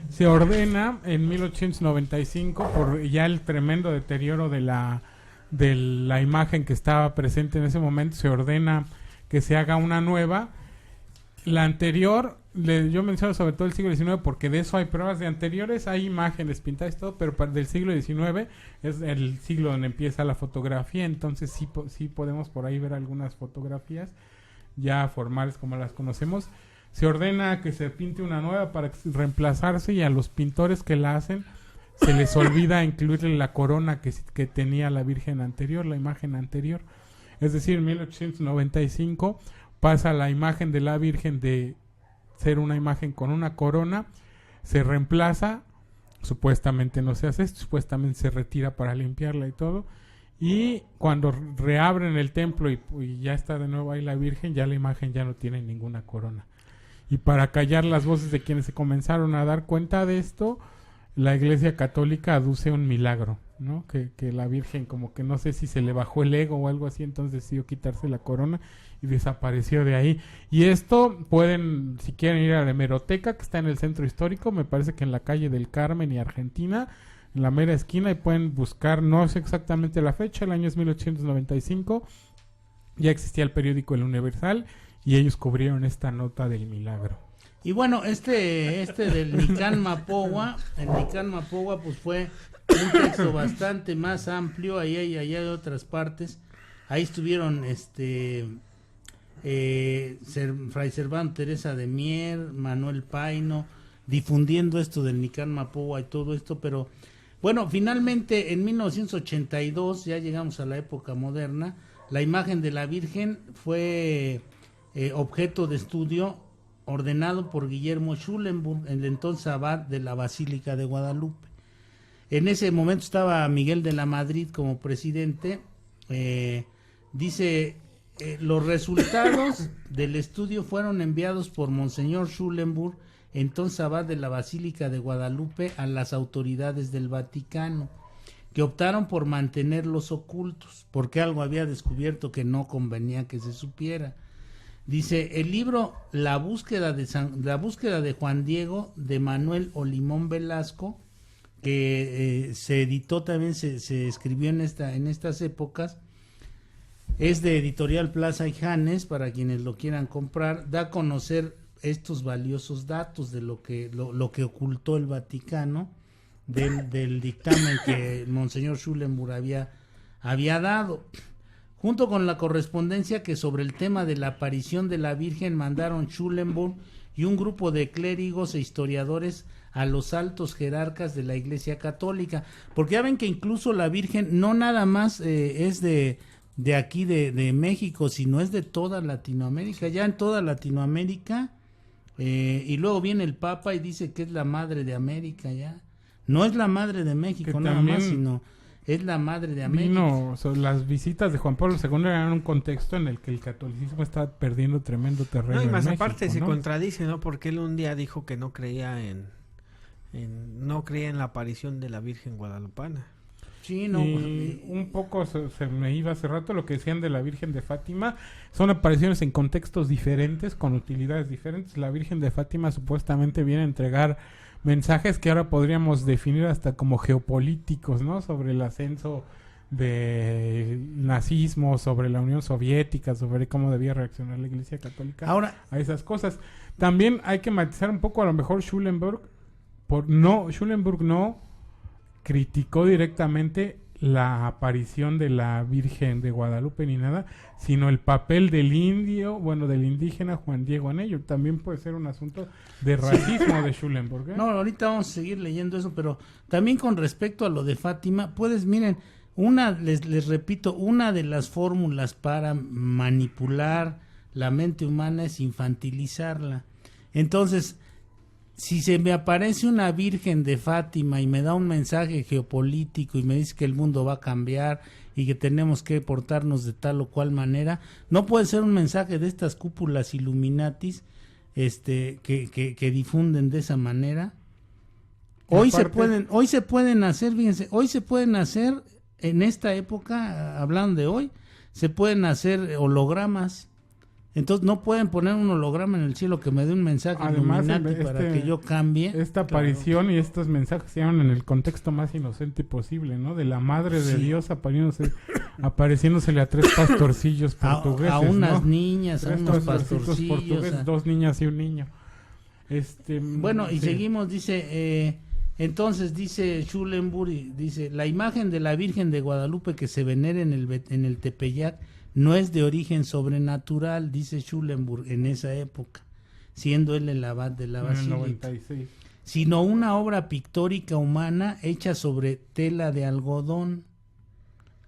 se ordena en 1895, por ya el tremendo deterioro de la imagen que estaba presente en ese momento, se ordena que se haga una nueva. La anterior, yo menciono sobre todo el siglo XIX porque de eso hay pruebas. De anteriores hay imágenes pintadas y todo, pero del siglo XIX es el siglo donde empieza la fotografía, entonces sí podemos por ahí ver algunas fotografías ya formales como las conocemos. Se ordena que se pinte una nueva para reemplazarse, y a los pintores que la hacen se les olvida incluirle la corona que tenía la Virgen anterior, la imagen anterior. Es decir, en 1895 pasa la imagen de la Virgen de ser una imagen con una corona, se reemplaza, supuestamente no se hace esto, supuestamente se retira para limpiarla y todo, y cuando reabren el templo y ya está de nuevo ahí la Virgen, ya la imagen ya no tiene ninguna corona. Y para callar las voces de quienes se comenzaron a dar cuenta de esto, la Iglesia Católica aduce un milagro, ¿no? Que la Virgen, como que no sé si se le bajó el ego o algo así, entonces decidió quitarse la corona y desapareció de ahí. Y esto pueden, si quieren, ir a la hemeroteca que está en el centro histórico, me parece que en la calle del Carmen y Argentina, en la mera esquina, y pueden buscar, no sé exactamente la fecha, el año es 1895, ya existía el periódico El Universal y ellos cubrieron esta nota del milagro. Y bueno, este del Nicán Mapowa, el Nicán Mapowa pues fue un texto bastante más amplio, ahí hay otras partes, ahí estuvieron Fray Servando Teresa de Mier, Manuel Paino, difundiendo esto del Nicán Mapowa y todo esto, pero bueno, finalmente en 1982, ya llegamos a la época moderna, la imagen de la Virgen fue objeto de estudio ordenado por Guillermo Schulenburg, el entonces abad de la Basílica de Guadalupe. En ese momento estaba Miguel de la Madrid como presidente. Dice, los resultados del estudio fueron enviados por Monseñor Schulenburg entonces abad de la Basílica de Guadalupe, a las autoridades del Vaticano, que optaron por mantenerlos ocultos, porque algo había descubierto que no convenía que se supiera. Dice, el libro La búsqueda de Juan Diego, de Manuel Olimón Velasco, que se editó también, se escribió en estas épocas, es de Editorial Plaza y Janes, para quienes lo quieran comprar, da a conocer estos valiosos datos de lo que ocultó el Vaticano del dictamen que Monseñor Schulenburg había dado, junto con la correspondencia que sobre el tema de la aparición de la Virgen mandaron Schulenburg y un grupo de clérigos e historiadores a los altos jerarcas de la Iglesia Católica, porque ya ven que incluso la Virgen no nada más es de aquí de México, sino es de toda Latinoamérica, ya en toda Latinoamérica, y luego viene el Papa y dice que es la madre de América, ya no es la madre de México nada más, sino es la madre de América. Las visitas de Juan Pablo II eran un contexto en el que el catolicismo está perdiendo tremendo terreno. No, y más en México, aparte ¿no? se contradice, ¿no? Porque él un día dijo que no creía en la aparición de la Virgen guadalupana. Sí, no, y un poco se me iba hace rato lo que decían de la Virgen de Fátima. Son apariciones en contextos diferentes, con utilidades diferentes. La Virgen de Fátima supuestamente viene a entregar mensajes que ahora podríamos definir hasta como geopolíticos, ¿no? Sobre el ascenso del nazismo, sobre la Unión Soviética, sobre cómo debía reaccionar la Iglesia Católica ahora a esas cosas. También hay que matizar un poco, a lo mejor Schulenburg no criticó directamente la aparición de la Virgen de Guadalupe ni nada, sino el papel del indígena Juan Diego en ello. También puede ser un asunto de racismo de Schulenburg, ¿eh? No, ahorita vamos a seguir leyendo eso, pero también con respecto a lo de Fátima, miren, les repito, una de las fórmulas para manipular la mente humana es infantilizarla. Entonces, si se me aparece una Virgen de Fátima y me da un mensaje geopolítico y me dice que el mundo va a cambiar y que tenemos que portarnos de tal o cual manera, no puede ser un mensaje de estas cúpulas Illuminatis que difunden de esa manera. Hoy se pueden hacer, fíjense, en esta época, hablando de hoy, se pueden hacer hologramas. Entonces no pueden poner un holograma en el cielo que me dé un mensaje Illuminati para que yo cambie. Esta aparición y estos mensajes se llaman en el contexto más inocente posible, ¿no? De la Madre de Dios apareciéndole a 3 pastorcillos portugueses, a unas ¿no? niñas, a unos pastorcillos, portugueses, 2 niñas y un niño. Bueno, y seguimos, dice, entonces dice Schulenburg, dice, la imagen de la Virgen de Guadalupe que se venera en el Tepeyac no es de origen sobrenatural, dice Schulenburg en esa época, siendo él el abad de la Basílica, sino una obra pictórica humana hecha sobre tela de algodón.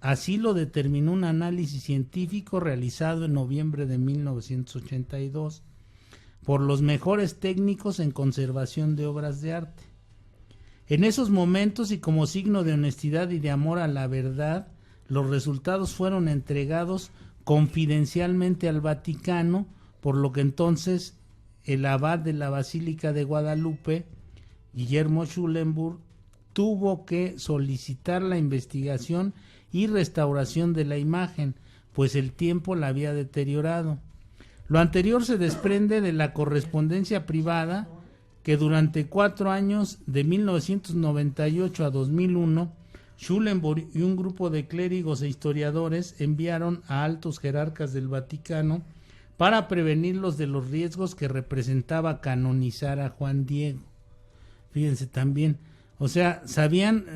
Así lo determinó un análisis científico realizado en noviembre de 1982 por los mejores técnicos en conservación de obras de arte. En esos momentos, y como signo de honestidad y de amor a la verdad, los resultados fueron entregados confidencialmente al Vaticano, por lo que entonces el abad de la Basílica de Guadalupe, Guillermo Schulenburg, tuvo que solicitar la investigación y restauración de la imagen, pues el tiempo la había deteriorado. Lo anterior se desprende de la correspondencia privada que durante 4 años, de 1998 a 2001, Schulenburg y un grupo de clérigos e historiadores enviaron a altos jerarcas del Vaticano para prevenirlos de los riesgos que representaba canonizar a Juan Diego. Fíjense también, o sea, sabían,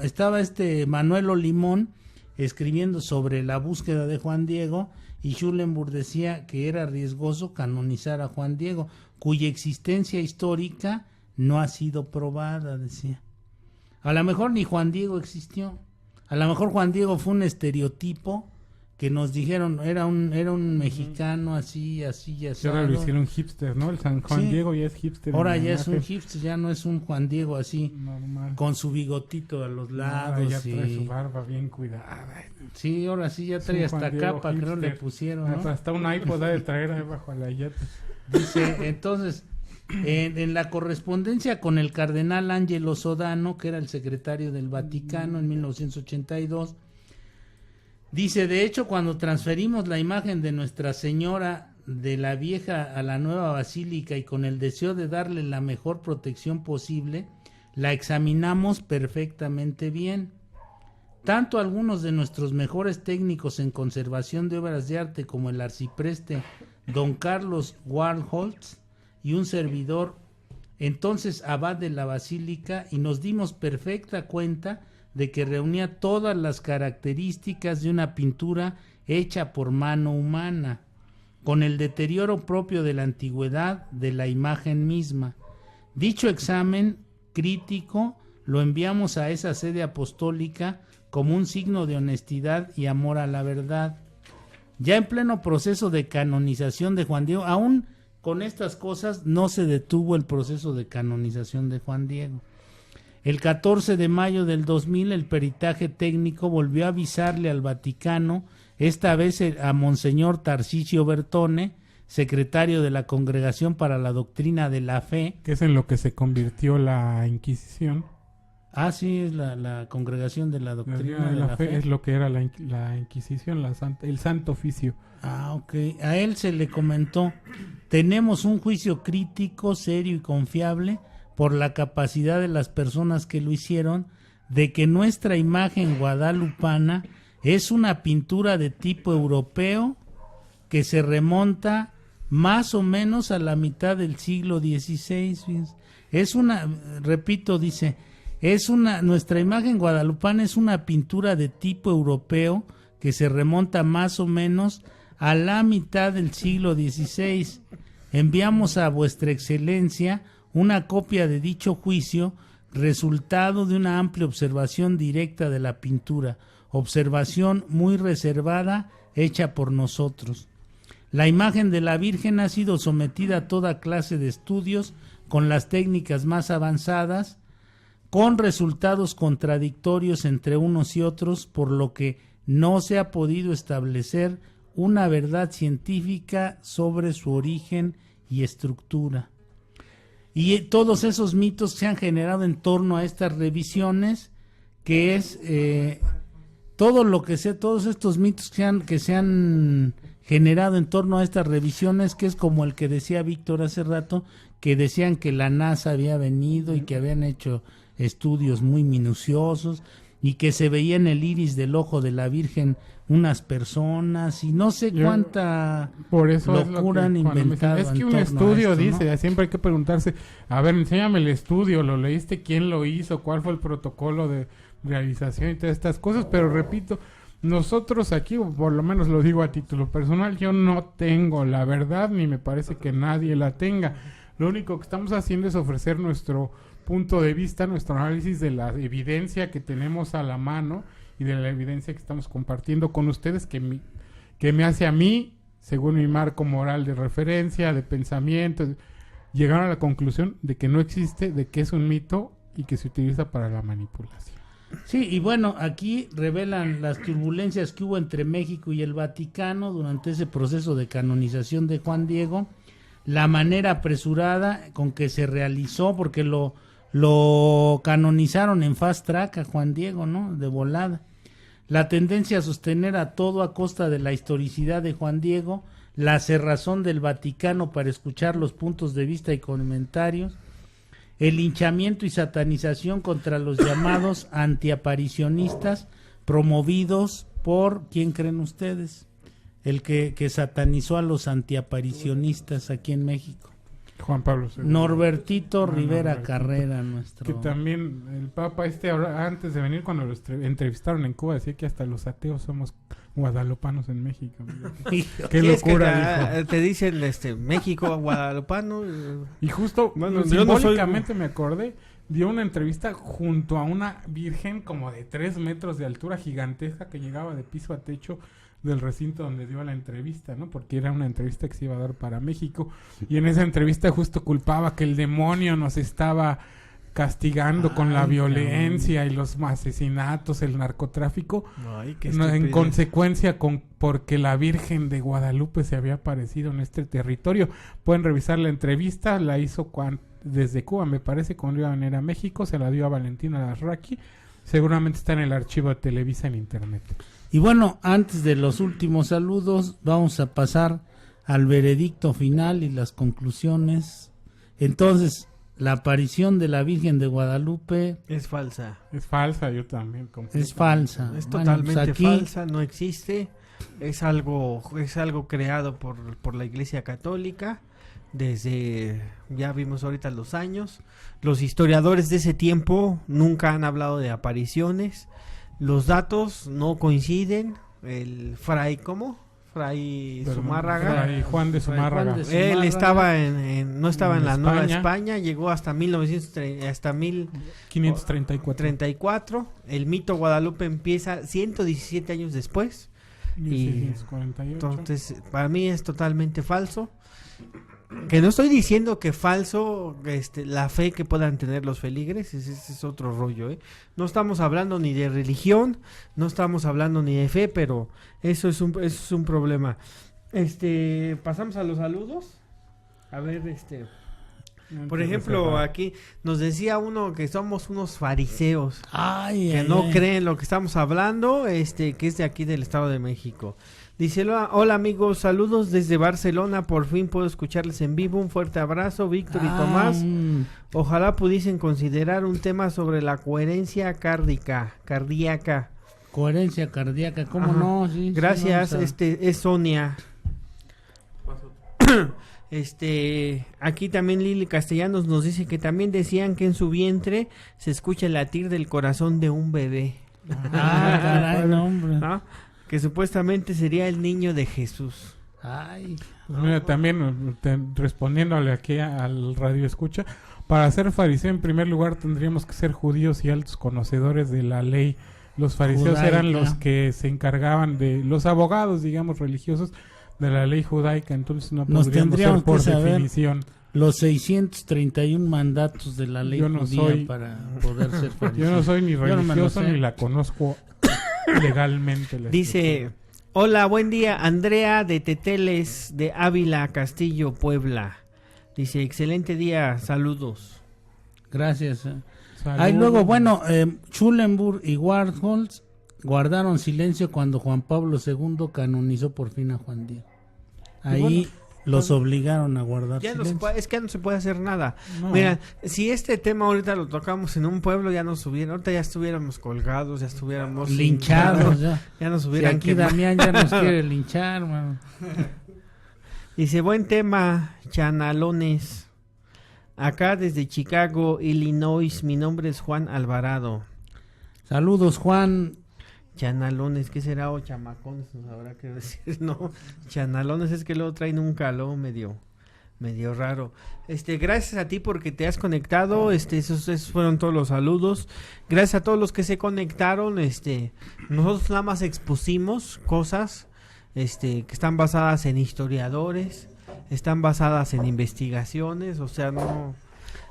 estaba Manuel Olimón escribiendo sobre la búsqueda de Juan Diego, y Schulenburg decía que era riesgoso canonizar a Juan Diego, cuya existencia histórica no ha sido probada, decía. A lo mejor ni Juan Diego existió. A lo mejor Juan Diego fue un estereotipo que nos dijeron era un mexicano así. Ahora lo hicieron hipster, ¿no? El San Juan Diego ya es hipster. Ahora ya es un hipster, ya no es un Juan Diego así, normal, con su bigotito a los lados. Ya trae su barba bien cuidada. Sí, ahora sí ya trae hasta capa, creo le pusieron, ¿no? Hasta un iPod de traer bajo la yate. Dice, entonces, En la correspondencia con el cardenal Angelo Sodano, que era el secretario del Vaticano en 1982, dice: de hecho, cuando transferimos la imagen de Nuestra Señora de la vieja a la nueva basílica y con el deseo de darle la mejor protección posible, la examinamos perfectamente bien. Tanto algunos de nuestros mejores técnicos en conservación de obras de arte como el arcipreste don Carlos Warholz y un servidor, entonces abad de la basílica, y nos dimos perfecta cuenta de que reunía todas las características de una pintura hecha por mano humana, con el deterioro propio de la antigüedad de la imagen misma. Dicho examen crítico lo enviamos a esa sede apostólica como un signo de honestidad y amor a la verdad. Ya en pleno proceso de canonización de Juan Diego, aún con estas cosas no se detuvo el proceso de canonización de Juan Diego. El 14 de mayo del 2000 el peritaje técnico volvió a avisarle al Vaticano, esta vez a Monseñor Tarcisio Bertone, secretario de la Congregación para la Doctrina de la Fe. Que es en lo que se convirtió la Inquisición. Ah, sí, es la Congregación de la Doctrina de la Fe. Es lo que era la Inquisición, el Santo Oficio. Ah, ok. A él se le comentó: tenemos un juicio crítico, serio y confiable por la capacidad de las personas que lo hicieron, de que nuestra imagen guadalupana es una pintura de tipo europeo que se remonta más o menos a la mitad del siglo XVI. Es una, repito, dice, nuestra imagen guadalupana es una pintura de tipo europeo que se remonta más o menos a la mitad del siglo XVI. Enviamos a vuestra excelencia una copia de dicho juicio, resultado de una amplia observación directa de la pintura, observación muy reservada hecha por nosotros. La imagen de la Virgen ha sido sometida a toda clase de estudios con las técnicas más avanzadas, con resultados contradictorios entre unos y otros, por lo que no se ha podido establecer una verdad científica sobre su origen y estructura. Y todos esos mitos se han generado en torno a estas revisiones, que es todos estos mitos que se han generado en torno a estas revisiones, que es como el que decía Víctor hace rato, que decían que la NASA había venido y que habían hecho estudios muy minuciosos y que se veía en el iris del ojo de la Virgen unas personas y no sé cuánta locura han inventado. Es que un estudio esto, dice, ¿no? Siempre hay que preguntarse, a ver, enséñame el estudio, ¿lo leíste? ¿Quién lo hizo? ¿Cuál fue el protocolo de realización y todas estas cosas? Pero repito, nosotros aquí, o por lo menos lo digo a título personal, yo no tengo la verdad, ni me parece que nadie la tenga. Lo único que estamos haciendo es ofrecer nuestro punto de vista, nuestro análisis de la evidencia que tenemos a la mano y de la evidencia que estamos compartiendo con ustedes, que me hace a mí, según mi marco moral de referencia, de pensamiento, llegar a la conclusión de que no existe, de que es un mito y que se utiliza para la manipulación. Sí, y bueno, aquí revelan las turbulencias que hubo entre México y el Vaticano durante ese proceso de canonización de Juan Diego, la manera apresurada con que se realizó, porque lo canonizaron en fast track a Juan Diego, ¿no? De volada. La tendencia a sostener a todo a costa de la historicidad de Juan Diego, la cerrazón del Vaticano para escuchar los puntos de vista y comentarios, el linchamiento y satanización contra los llamados antiaparicionistas promovidos por, ¿quién creen ustedes? El que satanizó a los antiaparicionistas aquí en México. Juan Pablo II. Norbertito Rivera Carrera, nuestro. Que también el Papa antes de venir, cuando lo entrevistaron en Cuba, decía que hasta los ateos somos guadalupanos en México. Qué locura, dijo. Te dicen México guadalupano. Y justo, bueno, simbólicamente me acordé, dio una entrevista junto a una virgen como de 3 metros de altura, gigantesca, que llegaba de piso a techo del recinto donde dio la entrevista, ¿no? Porque era una entrevista que se iba a dar para México, y en esa entrevista justo culpaba que el demonio nos estaba castigando con la violencia y los asesinatos, el narcotráfico, en consecuencia porque la Virgen de Guadalupe se había aparecido en este territorio. Pueden revisar la entrevista, la hizo desde Cuba, me parece, cuando iba a venir a México, se la dio a Valentina Larraqui, seguramente está en el archivo de Televisa en internet. Y bueno, antes de los últimos saludos, vamos a pasar al veredicto final y las conclusiones. Entonces, la aparición de la Virgen de Guadalupe es falsa. Es falsa, yo también. Es falsa. Es totalmente falsa, no existe. Es algo creado por la Iglesia Católica desde, ya vimos ahorita los años. Los historiadores de ese tiempo nunca han hablado de apariciones. Los datos no coinciden. El fray, ¿cómo? Fray Zumárraga. Fray Juan de Zumárraga. Él estaba no estaba en la Nueva España, llegó hasta 1534. El mito Guadalupe empieza 117 años después. 1648. Entonces, para mí es totalmente falso. Que no estoy diciendo que falso la fe que puedan tener los feligres, ese es otro rollo, ¿eh? No estamos hablando ni de religión, no estamos hablando ni de fe, pero eso es un problema. Pasamos a los saludos. A ver, por ejemplo, aquí nos decía uno que somos unos fariseos, que no creen lo que estamos hablando, que es de aquí del Estado de México. Dice, hola amigos, saludos desde Barcelona, por fin puedo escucharles en vivo, un fuerte abrazo, Víctor y Tomás. Ojalá pudiesen considerar un tema sobre la coherencia cardíaca. Coherencia cardíaca, ¿cómo no? Sí, gracias, es Sonia. Aquí también Lili Castellanos nos dice que también decían que en su vientre se escucha el latir del corazón de un bebé. Caray, no, hombre. ¿No? Que supuestamente sería el niño de Jesús. Pues mira, también respondiéndole aquí al radio escucha, para ser fariseo en primer lugar tendríamos que ser judíos y altos conocedores de la ley. Los fariseos judaica. Eran los que se encargaban de los abogados, digamos, religiosos de la ley judaica, entonces no podríamos ser por definición. Los 631 mandatos de la ley judía para poder ser fariseo. Yo no soy ni religioso ni la conozco legalmente. Dice, hola, buen día, Andrea de Teteles, de Ávila, Castillo, Puebla. Dice, excelente día, saludos. Gracias. Luego, bueno, Schulenburg y Warholz guardaron silencio cuando Juan Pablo II canonizó por fin a Juan Diego. Ahí los obligaron a guardar silencio. Es que ya no se puede hacer nada. Mira, si este tema ahorita lo tocamos en un pueblo, ya nos hubieran, ahorita ya estuviéramos colgados, ya estuviéramos linchados, ya nos hubieran aquí quemado. Damián ya nos quiere linchar, mano. Dice, buen tema, chanalones. Acá desde Chicago, Illinois, mi nombre es Juan Alvarado. Saludos, Juan. Chanalones, ¿qué será? O chamacones, no sabrá qué decir, no. Chanalones es que luego traen un calor medio raro. Gracias a ti porque te has conectado, esos fueron todos los saludos. Gracias a todos los que se conectaron, nosotros nada más expusimos cosas, que están basadas en historiadores, están basadas en investigaciones, o sea, no...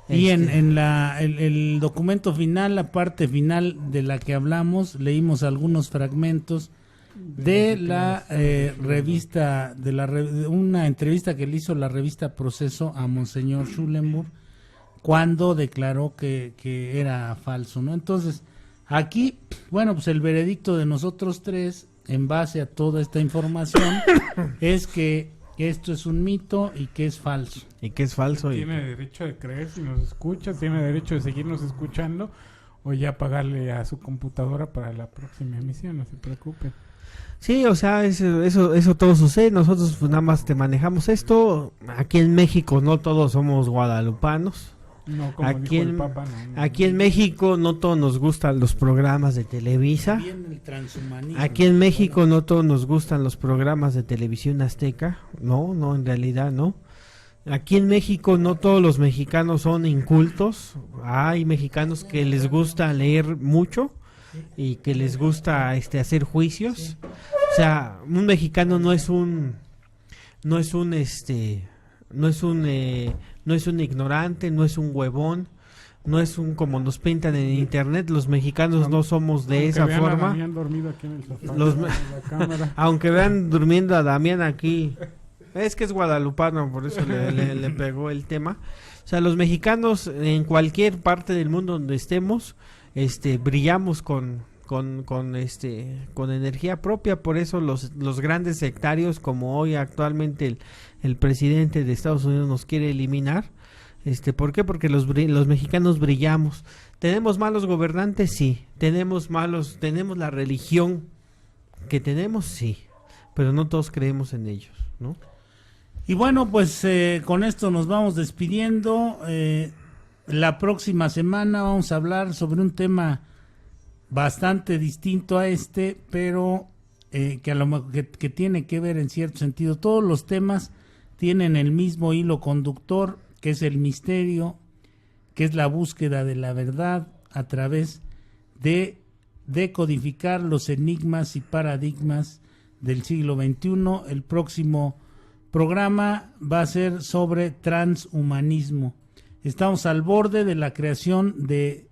Y en el documento final, la parte final de la que hablamos, leímos algunos fragmentos de la revista, una entrevista que le hizo la revista Proceso a Monseñor Schulenburg cuando declaró que era falso, ¿no? Entonces, aquí, bueno, pues el veredicto de nosotros tres, en base a toda esta información, es que esto es un mito y que es falso. Y que es falso. Tiene derecho de creer si nos escucha, tiene derecho de seguirnos escuchando o ya pagarle a su computadora para la próxima emisión, no se preocupen. Sí, o sea, eso todo sucede, nosotros pues nada más te manejamos esto. Aquí en México no todos somos guadalupanos. No, como aquí dijo el Papa, no. Aquí en México no todos nos gustan los programas de Televisa. Aquí en México no todos nos gustan los programas de Televisión Azteca. No, en realidad no. Aquí en México no todos los mexicanos son incultos. Hay mexicanos que les gusta leer mucho y que les gusta hacer juicios. O sea, un mexicano no es un ignorante, no es un huevón. no es como nos pintan en internet. Los mexicanos no somos de esa forma. A Damián dormido aquí en el sofá, en la cámara. Aunque vean durmiendo a Damián aquí, es que es guadalupano, por eso le pegó el tema. O sea, los mexicanos en cualquier parte del mundo donde estemos, brillamos con energía propia. Por eso los grandes sectarios, como hoy actualmente el presidente de Estados Unidos nos quiere eliminar. ¿Por qué? Porque los mexicanos brillamos. ¿Tenemos malos gobernantes? Sí. ¿Tenemos la religión que tenemos? Sí. Pero no todos creemos en ellos, ¿no? Y bueno, pues con esto nos vamos despidiendo. La próxima semana vamos a hablar sobre un tema bastante distinto a pero que a lo mejor que tiene que ver en cierto sentido. Todos los temas tienen el mismo hilo conductor, que es el misterio, que es la búsqueda de la verdad a través de decodificar los enigmas y paradigmas del siglo XXI. El próximo programa va a ser sobre transhumanismo. Estamos al borde de la creación de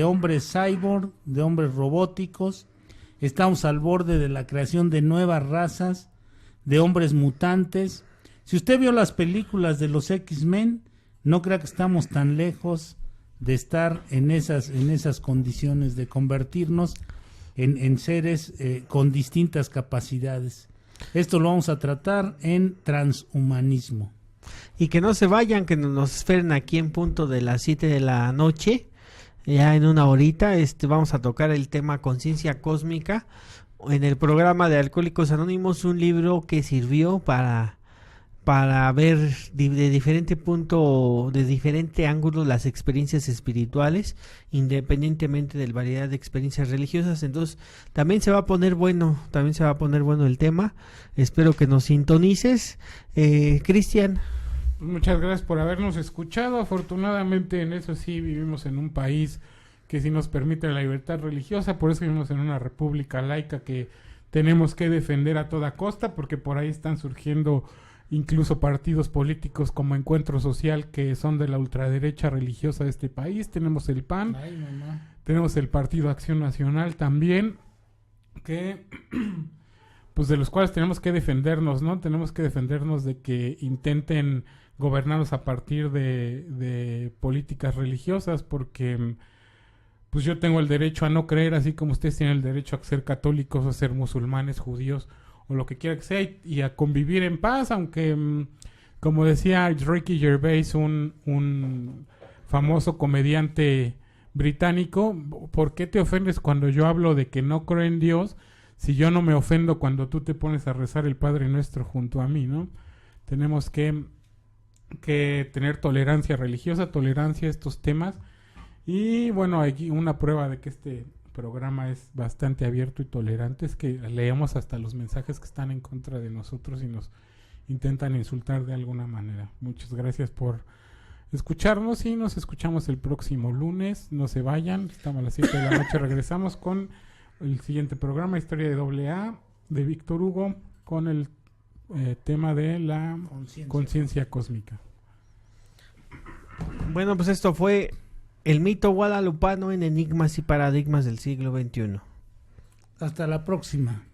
hombres cyborg, de hombres robóticos. Estamos al borde de la creación de nuevas razas, de hombres mutantes. Si usted vio las películas de los X-Men, no crea que estamos tan lejos de estar en esas condiciones, de convertirnos en seres con distintas capacidades. Esto lo vamos a tratar en transhumanismo. Y que no se vayan, que nos esperen aquí en punto de las 7 de la noche, ya en una horita. Vamos a tocar el tema conciencia cósmica en el programa de Alcohólicos Anónimos, un libro que sirvió para ver de diferente punto, de diferente ángulo, las experiencias espirituales, independientemente de la variedad de experiencias religiosas. Entonces también se va a poner bueno el tema. Espero que nos sintonices, Cristian. Muchas gracias por habernos escuchado. Afortunadamente, en eso sí, vivimos en un país que sí nos permite la libertad religiosa. Por eso vivimos en una república laica que tenemos que defender a toda costa, porque por ahí están surgiendo incluso partidos políticos como Encuentro Social, que son de la ultraderecha religiosa de este país. Tenemos el PAN, tenemos el Partido Acción Nacional también, que pues de los cuales tenemos que defendernos, ¿no? Tenemos que defendernos de que intenten gobernarnos a partir de políticas religiosas, porque pues yo tengo el derecho a no creer, así como ustedes tienen el derecho a ser católicos, a ser musulmanes, judíos, o lo que quiera que sea, y a convivir en paz, aunque, como decía Ricky Gervais, un famoso comediante británico, ¿por qué te ofendes cuando yo hablo de que no creo en Dios, si yo no me ofendo cuando tú te pones a rezar el Padre Nuestro junto a mí, ¿no? Tenemos que tener tolerancia religiosa, tolerancia a estos temas, y bueno, hay una prueba de que este programa es bastante abierto y tolerante, es que leemos hasta los mensajes que están en contra de nosotros y nos intentan insultar de alguna manera. Muchas gracias por escucharnos y nos escuchamos el próximo lunes. No se vayan, estamos a las 7 de la noche, regresamos con el siguiente programa, Historia de AA, de Víctor Hugo, con el tema de la conciencia cósmica. Bueno, pues esto fue el mito guadalupano en enigmas y paradigmas del siglo XXI. Hasta la próxima.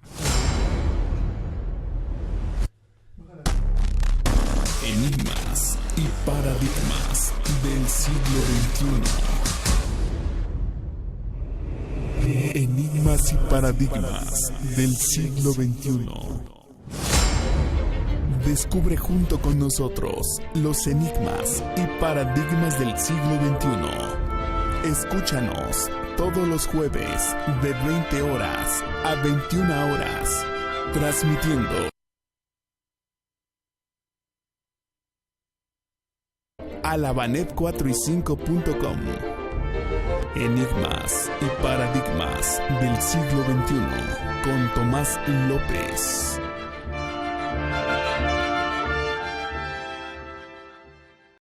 Enigmas y paradigmas del siglo XXI. Enigmas y paradigmas del siglo XXI. Descubre junto con nosotros los enigmas y paradigmas del siglo XXI. Escúchanos todos los jueves de 20 horas a 21 horas, transmitiendo a labanet4y5.com. Enigmas y paradigmas del siglo XXI con Tomás López.